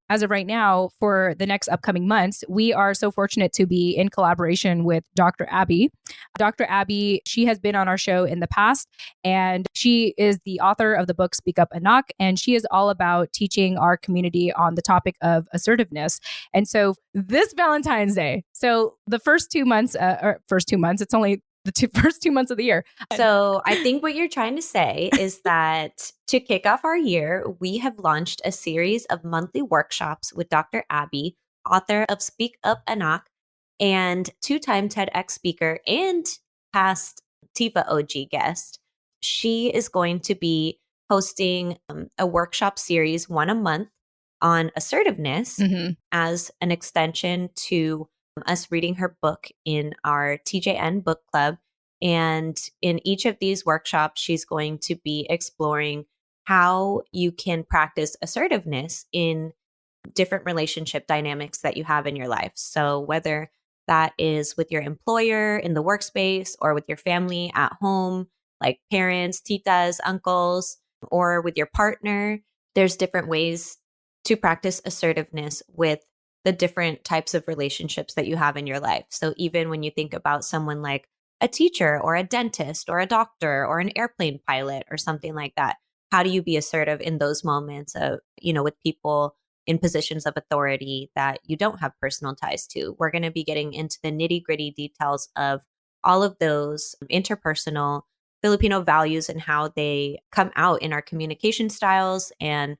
for the next upcoming months, we are so fortunate to be in collaboration with Dr. Abby. Dr. Abby, she has been on our show in the past, and she is the author of the book Speak Up Anak, and she is all about teaching our community on the topic of assertiveness. And so this Valentine's Day, so the first 2 months, it's only the first 2 months of the year. So I think what you're trying to say is that to kick off our year, we have launched a series of monthly workshops with Dr. Abby, author of Speak Up Anak, and 2-time TEDx speaker and past TIFA OG guest. She is going to be hosting a workshop series, one a month, on assertiveness as an extension to us reading her book in our TJN book club. And in each of these workshops, she's going to be exploring how you can practice assertiveness in different relationship dynamics that you have in your life. So whether that is with your employer in the workspace or with your family at home, like parents, titas, uncles, or with your partner, there's different ways to practice assertiveness with the different types of relationships that you have in your life. So even when you think about someone like a teacher or a dentist or a doctor or an airplane pilot or something like that, how do you be assertive in those moments of, with people in positions of authority that you don't have personal ties to? We're going to be getting into the nitty-gritty details of all of those interpersonal Filipino values and how they come out in our communication styles and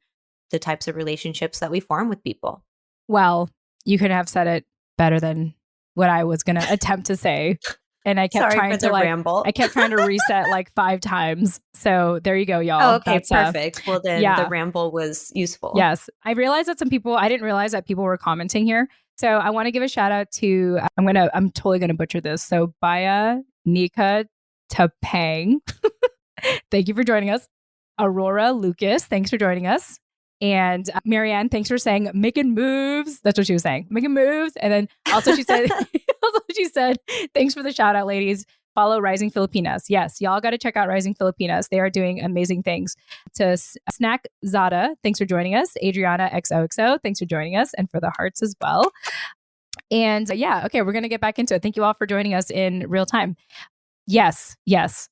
the types of relationships that we form with people. Well, you could have said it better than what I was going to attempt to say. And I kept trying to ramble. I kept trying to reset like 5 times. So there you go, y'all. Oh, okay, that's perfect. Well, then yeah. The ramble was useful. Yes. I didn't realize that people were commenting here. So I want to give a shout out to, I'm totally going to butcher this. So Baya Nika Tapang. Thank you for joining us. Aurora Lucas, thanks for joining us. And Marianne, thanks for saying making moves. That's what she was saying, making moves. And then also she said, thanks for the shout out, ladies. Follow Rising Filipinas. Yes, y'all got to check out Rising Filipinas. They are doing amazing things. To Snack Zada, thanks for joining us. Adriana XOXO, thanks for joining us, and for the hearts as well. And yeah, okay, we're going to get back into it. Thank you all for joining us in real time. Yes.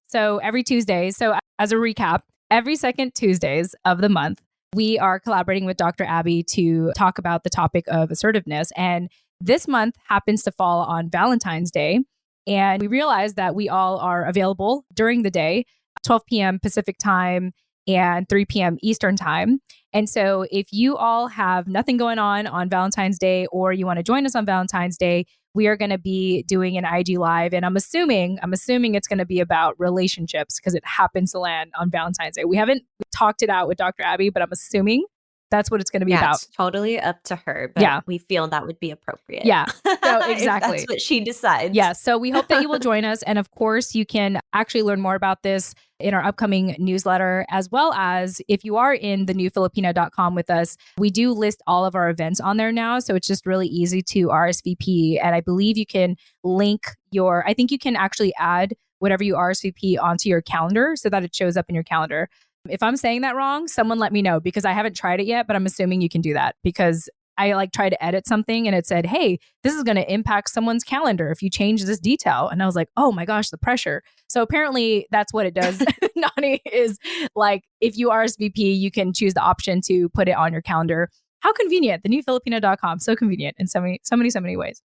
So every Tuesday, so as a recap, every second Tuesdays of the month, we are collaborating with Dr. Abby to talk about the topic of assertiveness. And this month happens to fall on Valentine's Day. And we realized that we all are available during the day, 12 p.m. Pacific time and 3 p.m. Eastern time. And so if you all have nothing going on Valentine's Day, or you want to join us on Valentine's Day, we are going to be doing an IG Live. And I'm assuming it's going to be about relationships because it happens to land on Valentine's Day. We haven't talked it out with Dr. Abby, but I'm assuming that's what it's going to be about. It's totally up to her, but we feel that would be appropriate. Yeah, so exactly. If that's what she decides. Yeah, so we hope that you will join us. And of course, you can actually learn more about this in our upcoming newsletter, as well as if you are in the newfilipino.com with us, we do list all of our events on there now. So it's just really easy to RSVP. And I believe you can I think you can actually add whatever you RSVP onto your calendar so that it shows up in your calendar. If I'm saying that wrong, someone let me know, because I haven't tried it yet, but I'm assuming you can do that, because I tried to edit something and it said, hey, this is going to impact someone's calendar if you change this detail. And I was like, oh my gosh, the pressure. So apparently that's what it does. Nani is like, if you RSVP, you can choose the option to put it on your calendar. How convenient. The newfilipino.com. So convenient in so many ways.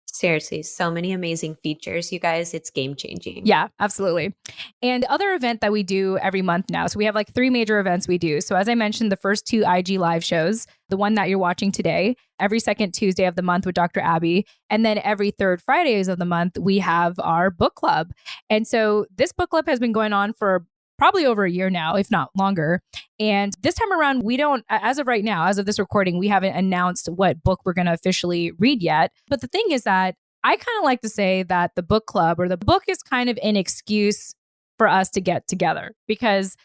Seriously, so many amazing features, you guys. It's game changing. Yeah, absolutely. And other event that we do every month now. So we have 3 major events we do. So as I mentioned, the first 2 IG Live shows, the one that you're watching today, every second Tuesday of the month with Dr. Abby. And then every third Fridays of the month, we have our book club. And so this book club has been going on for probably over a year now, if not longer. And this time around, we don't, as of right now, as of this recording, we haven't announced what book we're going to officially read yet. But the thing is that I kind of like to say that the book club or the book is kind of an excuse for us to get together, because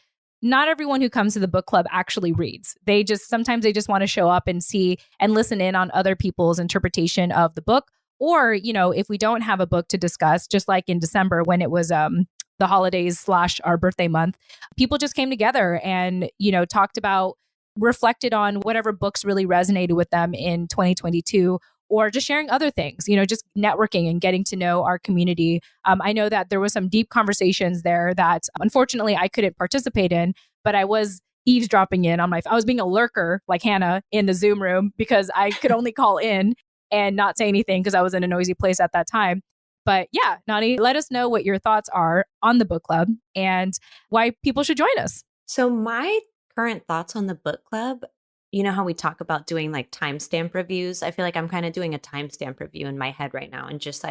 not everyone who comes to the book club actually reads. Sometimes they just want to show up and see and listen in on other people's interpretation of the book. Or, if we don't have a book to discuss, just like in December when it was the holidays / our birthday month, people just came together and, talked about, reflected on whatever books really resonated with them in 2022, or just sharing other things, just networking and getting to know our community. I know that there was some deep conversations there that unfortunately I couldn't participate in, but I was eavesdropping in on I was being a lurker like Hannah in the Zoom room, because I could only call in and not say anything because I was in a noisy place at that time. But yeah, Nani, let us know what your thoughts are on the book club and why people should join us. So my current thoughts on the book club, you know how we talk about doing timestamp reviews? I feel like I'm kind of doing a timestamp review in my head right now, and just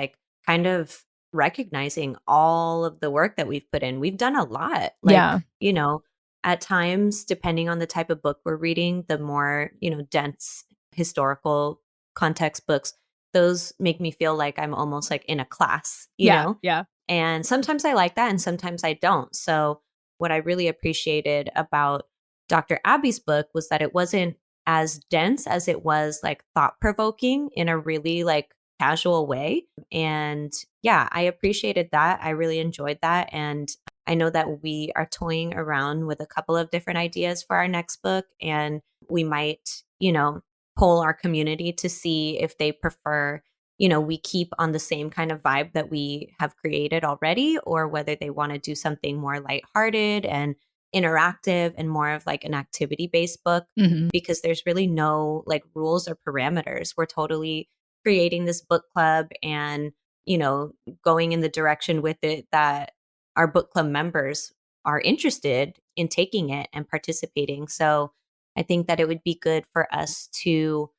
kind of recognizing all of the work that we've put in. We've done a lot. At times, depending on the type of book we're reading, the more, dense historical context books, those make me feel like I'm almost in a class, you know? Yeah. And sometimes I like that and sometimes I don't. So what I really appreciated about Dr. Abby's book was that it wasn't as dense as it was thought-provoking in a really casual way. And yeah, I appreciated that. I really enjoyed that. And I know that we are toying around with a couple of different ideas for our next book, and we might, poll our community to see if they prefer, we keep on the same kind of vibe that we have created already, or whether they want to do something more lighthearted and interactive and more of an activity-based book, because there's really no rules or parameters. We're totally creating this book club and, going in the direction with it that our book club members are interested in taking it and participating. So I think that it would be good for us to,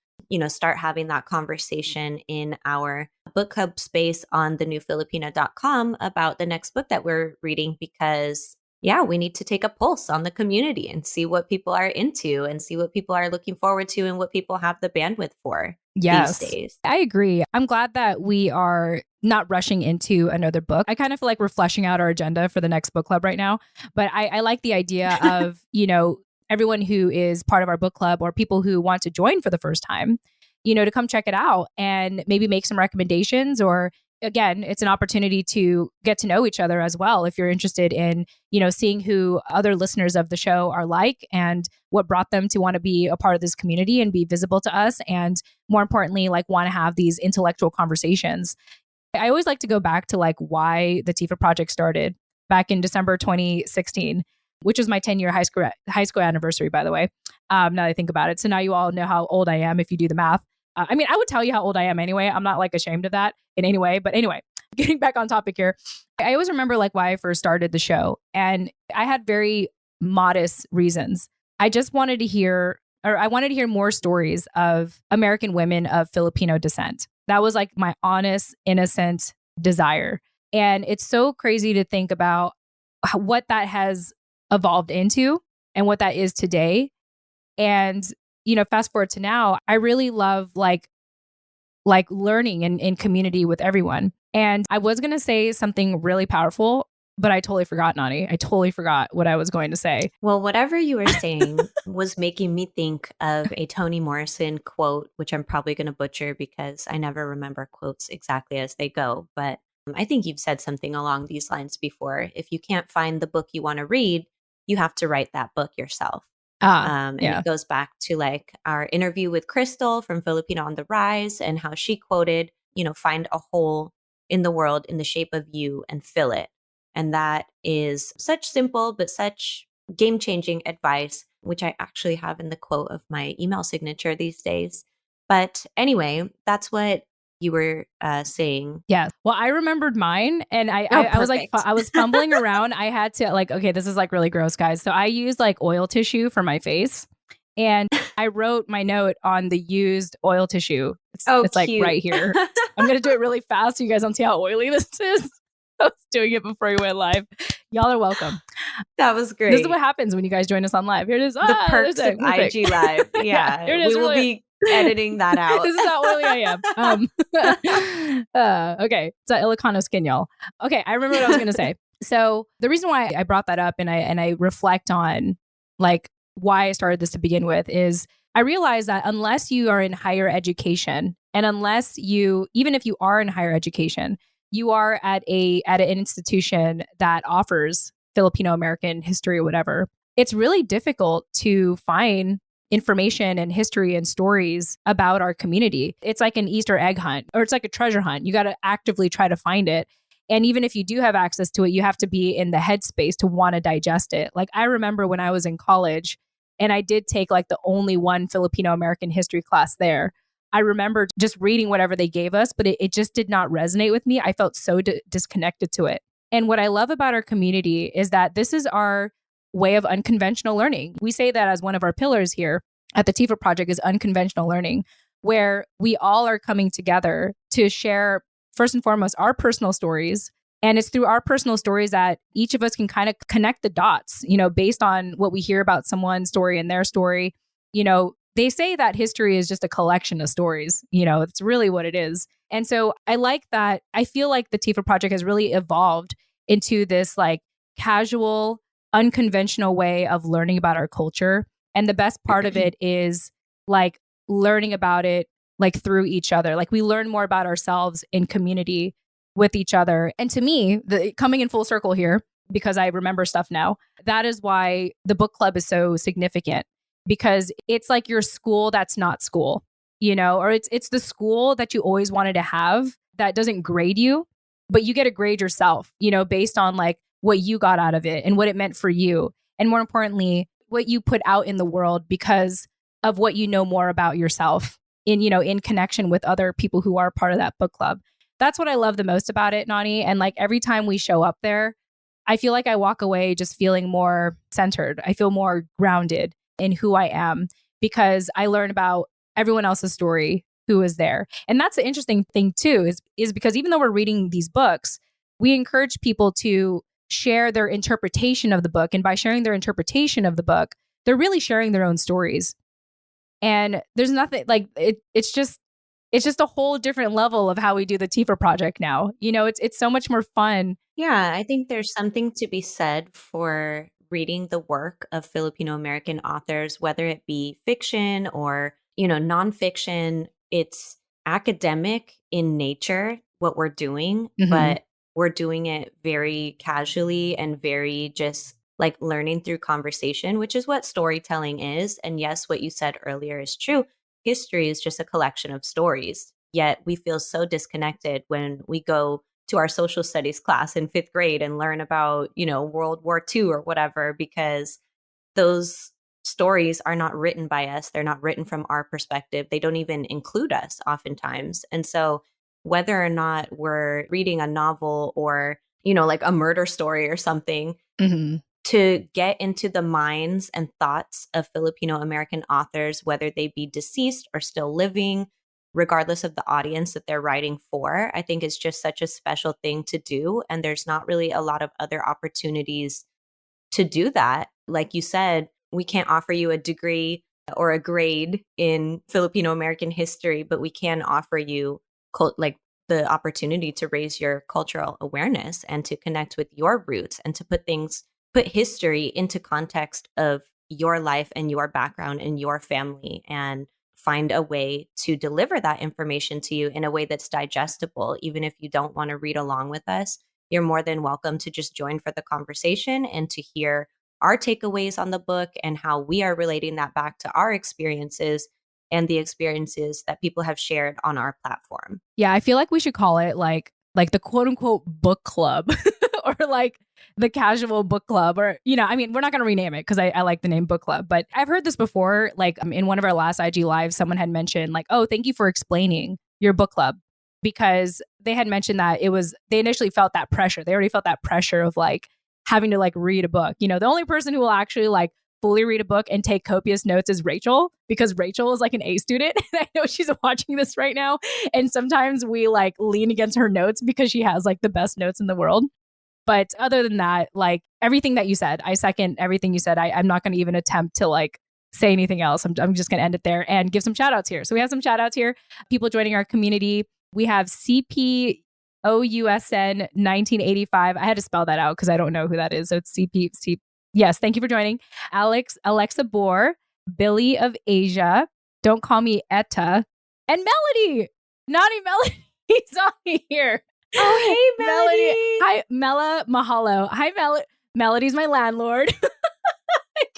start having that conversation in our book club space on the newfilipino.com about the next book that we're reading, because yeah, we need to take a pulse on the community and see what people are into and see what people are looking forward to and what people have the bandwidth for these Yes, days. I agree. I'm glad that we are not rushing into another book. I kind of feel like we're fleshing out our agenda for the next book club right now. But I like the idea of, everyone who is part of our book club or people who want to join for the first time, to come check it out and maybe make some recommendations, or again, it's an opportunity to get to know each other as well. If you're interested in, seeing who other listeners of the show are like and what brought them to want to be a part of this community and be visible to us. And more importantly, like want to have these intellectual conversations. I always like to go back to like why the Tifa project started back in December 2016, which was my 10-year high school anniversary, by the way. Now that I think about it. So now you all know how old I am if you do the math. I mean, I would tell you how old I am anyway. I'm not like ashamed of that in any way. But anyway, getting back on topic here, I always remember like why I first started the show. And I had very modest reasons. I just wanted to hear, or I wanted to hear more stories of American women of Filipino descent. That was like my honest, innocent desire. And it's so crazy to think about what that has evolved into and what that is today. And fast forward to now, I really love like learning in community with everyone. And I was going to say something really powerful, but I totally forgot, Nani. I totally forgot what I was going to say. Well, whatever you were saying was making me think of a Toni Morrison quote, which I'm probably going to butcher because I never remember quotes exactly as they go. But I think you've said something along these lines before. If you can't find the book you want to read, you have to write that book yourself. And Yeah. it goes back to like our interview with Crystal from Filipino on the Rise and how she quoted, find a hole in the world in the shape of you and fill it. And that is such simple, but such game changing advice, which I actually have in the quote of my email signature these days. But anyway, that's what you were saying. Yeah. Well, I remembered mine, and Oh, I was like, perfect. I was fumbling around. I had to like, okay, this is like really gross, guys. So I used like oil tissue for my face, and I wrote my note on the used oil tissue. Oh, It's like cute. right here. I'm gonna do it really fast so you guys don't see how oily this is. I was doing it before we went live. Y'all are welcome. That was great. This is what happens when you guys join us on live. Here it is. The perks of Perfect. IG Live. Yeah, here Yeah, it we is. will Really, be editing that out. this is how oily I am. Okay, it's Ilocano skin, y'all. Okay, I remember what I was going to say. So the reason why I brought that up and I reflect on like why I started this to begin with is I realize that unless you are in higher education and unless even if you are in higher education, you are at an institution that offers Filipino American history or whatever, it's really difficult to find information and history and stories about our community. It's like an Easter egg hunt, or it's like a treasure hunt. You got to actively try to find it. And even if you do have access to it, you have to be in the headspace to want to digest it. Like I remember when I was in college and I did take like the only one Filipino American history class there. I remember just reading whatever they gave us, but it just did not resonate with me. I felt so disconnected to it. And what I love about our community is that this is our way of unconventional learning. We say that as one of our pillars here at the Tifa Project is unconventional learning, where we all are coming together to share, first and foremost, our personal stories. And it's through our personal stories that each of us can kind of connect the dots, based on what we hear about someone's story and their story. They say that history is just a collection of stories. It's really what it is. And so I like that. I feel like the Tifa Project has really evolved into this like casual, unconventional way of learning about our culture. And the best part of it is like learning about it like through each other. Like we learn more about ourselves in community with each other. And to me, coming in full circle here, because I remember stuff now, that is why the book club is so significant, because it's like your school that's not school, or it's the school that you always wanted to have that doesn't grade you, but you get to grade yourself, based on like what you got out of it and what it meant for you. And more importantly, what you put out in the world because of what you know more about yourself in connection with other people who are part of that book club. That's what I love the most about it, Nani. And like every time we show up there, I feel like I walk away just feeling more centered. I feel more grounded in who I am because I learn about everyone else's story who is there. And that's the interesting thing too, is because even though we're reading these books, we encourage people to share their interpretation of the book. And by sharing their interpretation of the book, they're really sharing their own stories. And there's nothing like it's just a whole different level of how we do the Tifa project now. It's so much more fun. Yeah, I think there's something to be said for reading the work of Filipino American authors, whether it be fiction or, nonfiction. It's academic in nature, what we're doing, Mhm. but we're doing it very casually and very just like learning through conversation, which is what storytelling is. And yes, what you said earlier is true. History is just a collection of stories. Yet we feel so disconnected when we go to our social studies class in fifth grade and learn about, World War II or whatever, because those stories are not written by us. They're not written from our perspective. They don't even include us oftentimes. And so whether or not we're reading a novel or, like a murder story or something, Mhm. to get into the minds and thoughts of Filipino American authors, whether they be deceased or still living, regardless of the audience that they're writing for, I think is just such a special thing to do. And there's not really a lot of other opportunities to do that. Like you said, we can't offer you a degree or a grade in Filipino American history, but we can offer you like the opportunity to raise your cultural awareness and to connect with your roots and to put history into context of your life and your background and your family, and find a way to deliver that information to you in a way that's digestible. Even if you don't want to read along with us, you're more than welcome to just join for the conversation and to hear our takeaways on the book and how we are relating that back to our experiences and the experiences that people have shared on our platform. Yeah, I feel like we should call it like the quote unquote book club or like the casual book club, or I mean, we're not going to rename it because I like the name book club, but I've heard this before. Like in one of our last IG lives, someone had mentioned like, oh, thank you for explaining your book club, because they had mentioned that they initially felt that pressure. They already felt that pressure of like having to like read a book. The only person who will actually like fully read a book and take copious notes is Rachel, because Rachel is like an A student. I know she's watching this right now. And sometimes we like lean against her notes because she has like the best notes in the world. But other than that, like everything that you said, I second everything you said. I'm not going to even attempt to like say anything else. I'm just going to end it there and give some shout outs here. So we have some shout outs here. People joining our community. We have CPOUSN 1985. I had to spell that out because I don't know who that is. So it's CP. Yes, thank you for joining. Alexa Bohr, Billy of Asia, Don't Call Me Etta, and Melody. Naughty Melody's on here. Oh, hey, Melody. Hi, Mela Mahalo. Hi, Melody's my landlord.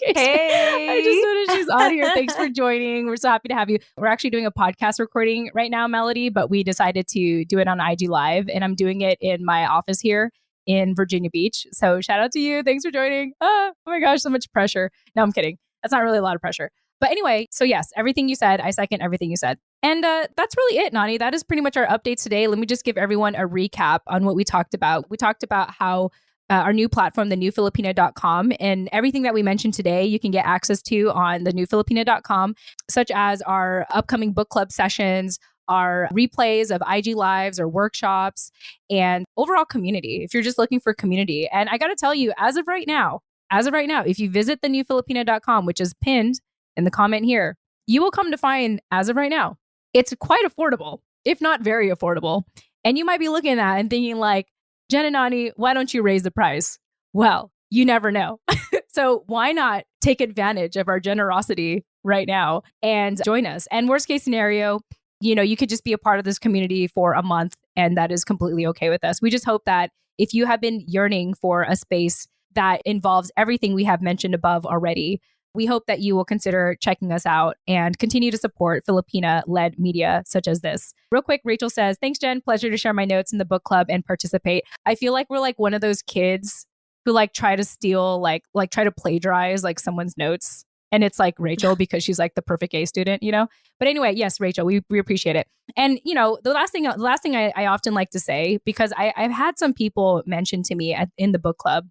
Hey. I just noticed she's on here. Thanks for joining. We're so happy to have you. We're actually doing a podcast recording right now, Melody, but we decided to do it on IG Live, and I'm doing it in my office here in Virginia Beach. So shout out to you. Thanks for joining. Oh my gosh, so much pressure. No, I'm kidding. That's not really a lot of pressure. But anyway, so yes, everything you said, I second everything you said. And that's really it, Nani. That is pretty much our updates today. Let me just give everyone a recap on what we talked about. We talked about how our new platform, thenewfilipino.com, and everything that we mentioned today, you can get access to on thenewfilipino.com, such as our upcoming book club sessions, our replays of IG Lives or workshops, and overall community, if you're just looking for community. And I got to tell you, as of right now, if you visit thenewfilipino.com, which is pinned in the comment here, you will come to find, as of right now, it's quite affordable, if not very affordable. And you might be looking at that and thinking like, Jen and Nani, why don't you raise the price? Well, you never know. So why not take advantage of our generosity right now and join us? And worst case scenario, you could just be a part of this community for a month, and that is completely okay with us. We just hope that if you have been yearning for a space that involves everything we have mentioned above already, we hope that you will consider checking us out and continue to support Filipina-led media such as this. Real quick, Rachel says, thanks, Jen. Pleasure to share my notes in the book club and participate. I feel like we're like one of those kids who like try to steal, like try to plagiarize like someone's notes. And it's like Rachel because she's like the perfect A student, But anyway, yes, Rachel, we appreciate it. And, the last thing I often like to say, because I've had some people mention to me in the book club,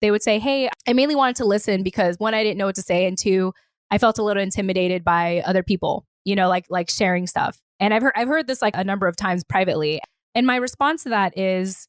they would say, hey, I mainly wanted to listen because one, I didn't know what to say. And two, I felt a little intimidated by other people, like sharing stuff. And I've heard this like a number of times privately. And my response to that is,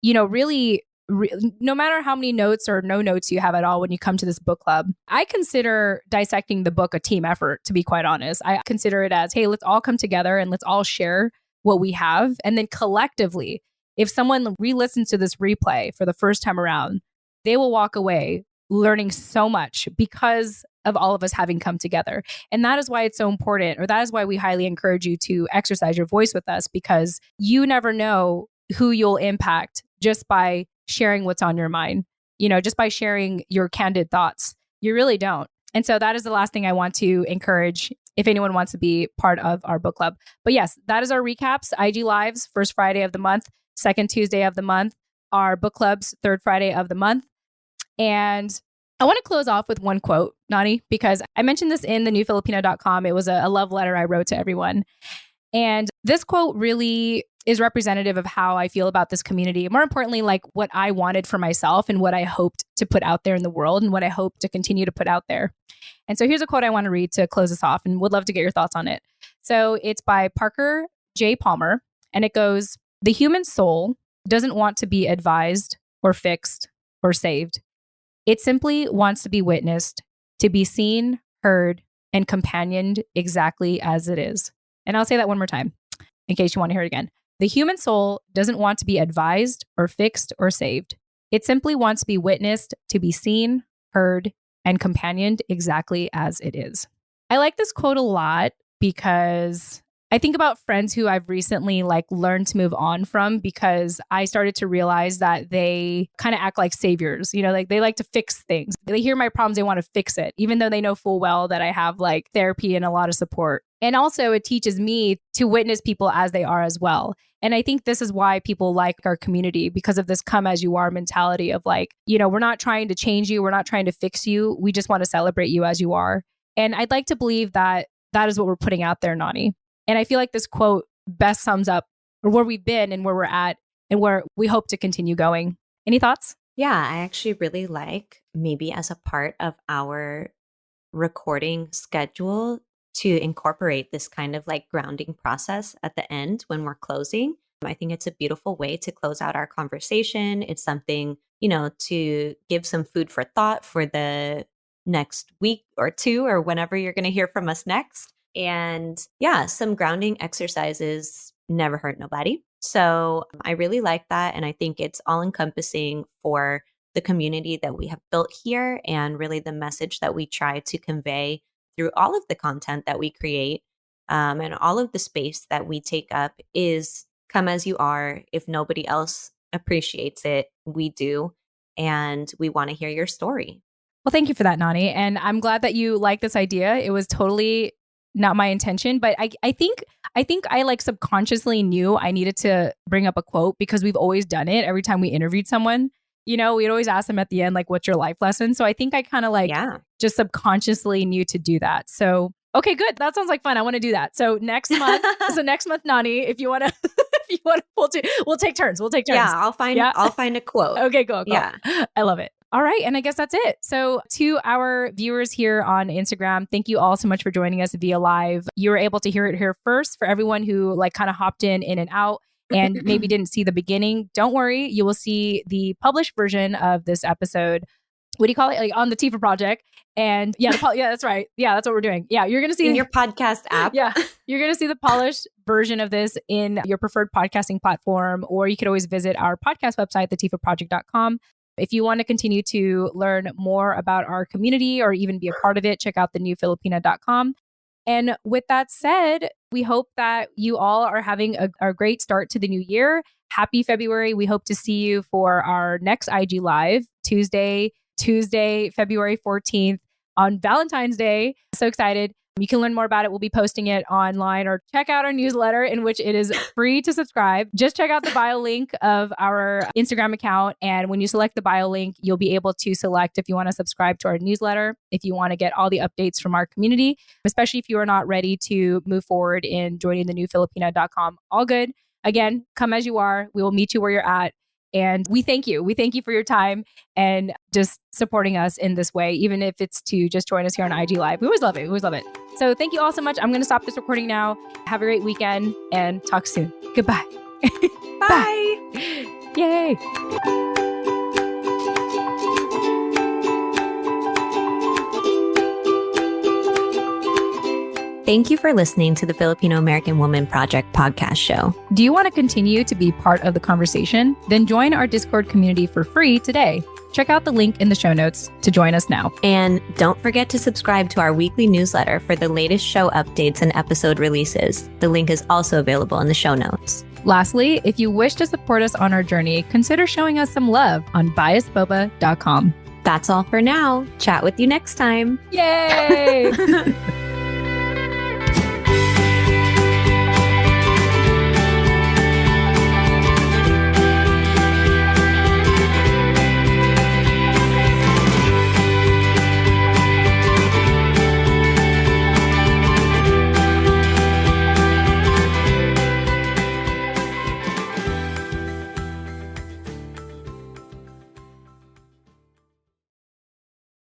really no matter how many notes or no notes you have at all when you come to this book club, I consider dissecting the book a team effort, to be quite honest. I consider it as, hey, let's all come together and let's all share what we have. And then collectively, if someone re-listens to this replay for the first time around, they will walk away learning so much because of all of us having come together. And that is why it's so important, or that is why we highly encourage you to exercise your voice with us, because you never know who you'll impact just by sharing what's on your mind, just by sharing your candid thoughts. You really don't. And so that is the last thing I want to encourage if anyone wants to be part of our book club. But yes, that is our recaps. IG Lives, first Friday of the month, second Tuesday of the month, our book clubs, third Friday of the month. And I want to close off with one quote, Nani, because I mentioned this in thenewfilipino.com. It was a love letter I wrote to everyone. And this quote really is representative of how I feel about this community. More importantly, like what I wanted for myself and what I hoped to put out there in the world and what I hope to continue to put out there. And so here's a quote I want to read to close us off, and would love to get your thoughts on it. So it's by Parker J. Palmer, and it goes, "The human soul doesn't want to be advised or fixed or saved. It simply wants to be witnessed, to be seen, heard, and companioned exactly as it is." And I'll say that one more time in case you want to hear it again. The human soul doesn't want to be advised or fixed or saved. It simply wants to be witnessed, to be seen, heard, and companioned exactly as it is. I like this quote a lot because I think about friends who I've recently learned to move on from, because I started to realize that they kind of act like saviors. They like to fix things. They hear my problems, they want to fix it, even though they know full well that I have therapy and a lot of support. And also it teaches me to witness people as they are as well. And I think this is why people like our community, because of this come as you are mentality of we're not trying to change you. We're not trying to fix you. We just want to celebrate you as you are. And I'd like to believe that that is what we're putting out there, Nani. And I feel like this quote best sums up where we've been and where we're at and where we hope to continue going. Any thoughts? Yeah, I actually really like, maybe as a part of our recording schedule, to incorporate this kind of grounding process at the end when we're closing. I think it's a beautiful way to close out our conversation. It's something, to give some food for thought for the next week or two, or whenever you're going to hear from us next. And yeah, some grounding exercises never hurt nobody. So I really like that. And I think it's all encompassing for the community that we have built here, and really the message that we try to convey through all of the content that we create, and all of the space that we take up is come as you are. If nobody else appreciates it, we do. And we want to hear your story. Well, thank you for that, Nani. And I'm glad that you like this idea. It was totally not my intention, but I think I subconsciously knew I needed to bring up a quote, because we've always done it every time we interviewed someone. We'd always ask them at the end, what's your life lesson? So I think I kind of just subconsciously knew to do that. So, okay, good. That sounds like fun. I want to do that. So next month, Nani, if you want to, we'll take turns. Yeah, I'll find a quote. Okay, cool. Yeah. I love it. All right. And I guess that's it. So to our viewers here on Instagram, thank you all so much for joining us via live. You were able to hear it here first. For everyone who kind of hopped in and out and maybe didn't see the beginning, don't worry. You will see the published version of this episode. What do you call it? On the Tifa Project. And yeah, that's right. Yeah, that's what we're doing. Yeah, you're going to see in your podcast app. Yeah, you're going to see the polished version of this in your preferred podcasting platform, or you could always visit our podcast website, thetifaproject.com. If you want to continue to learn more about our community or even be a part of it, check out thenewfilipino.com. And with that said, we hope that you all are having a great start to the new year. Happy February. We hope to see you for our next IG Live, Tuesday, February 14th on Valentine's Day. So excited. You can learn more about it. We'll be posting it online, or check out our newsletter, in which it is free to subscribe. Just check out the bio link of our Instagram account. And when you select the bio link, you'll be able to select if you want to subscribe to our newsletter, if you want to get all the updates from our community, especially if you are not ready to move forward in joining thenewfilipino.com. All good. Again, come as you are. We will meet you where you're at. And we thank you. We thank you for your time and just supporting us in this way, even if it's to just join us here on IG Live. We always love it. We always love it. So thank you all so much. I'm going to stop this recording now. Have a great weekend and talk soon. Goodbye. Bye. Yay. Thank you for listening to the Filipino American Woman Project podcast show. Do you want to continue to be part of the conversation? Then join our Discord community for free today. Check out the link in the show notes to join us now. And don't forget to subscribe to our weekly newsletter for the latest show updates and episode releases. The link is also available in the show notes. Lastly, if you wish to support us on our journey, consider showing us some love on biasboba.com. That's all for now. Chat with you next time. Yay!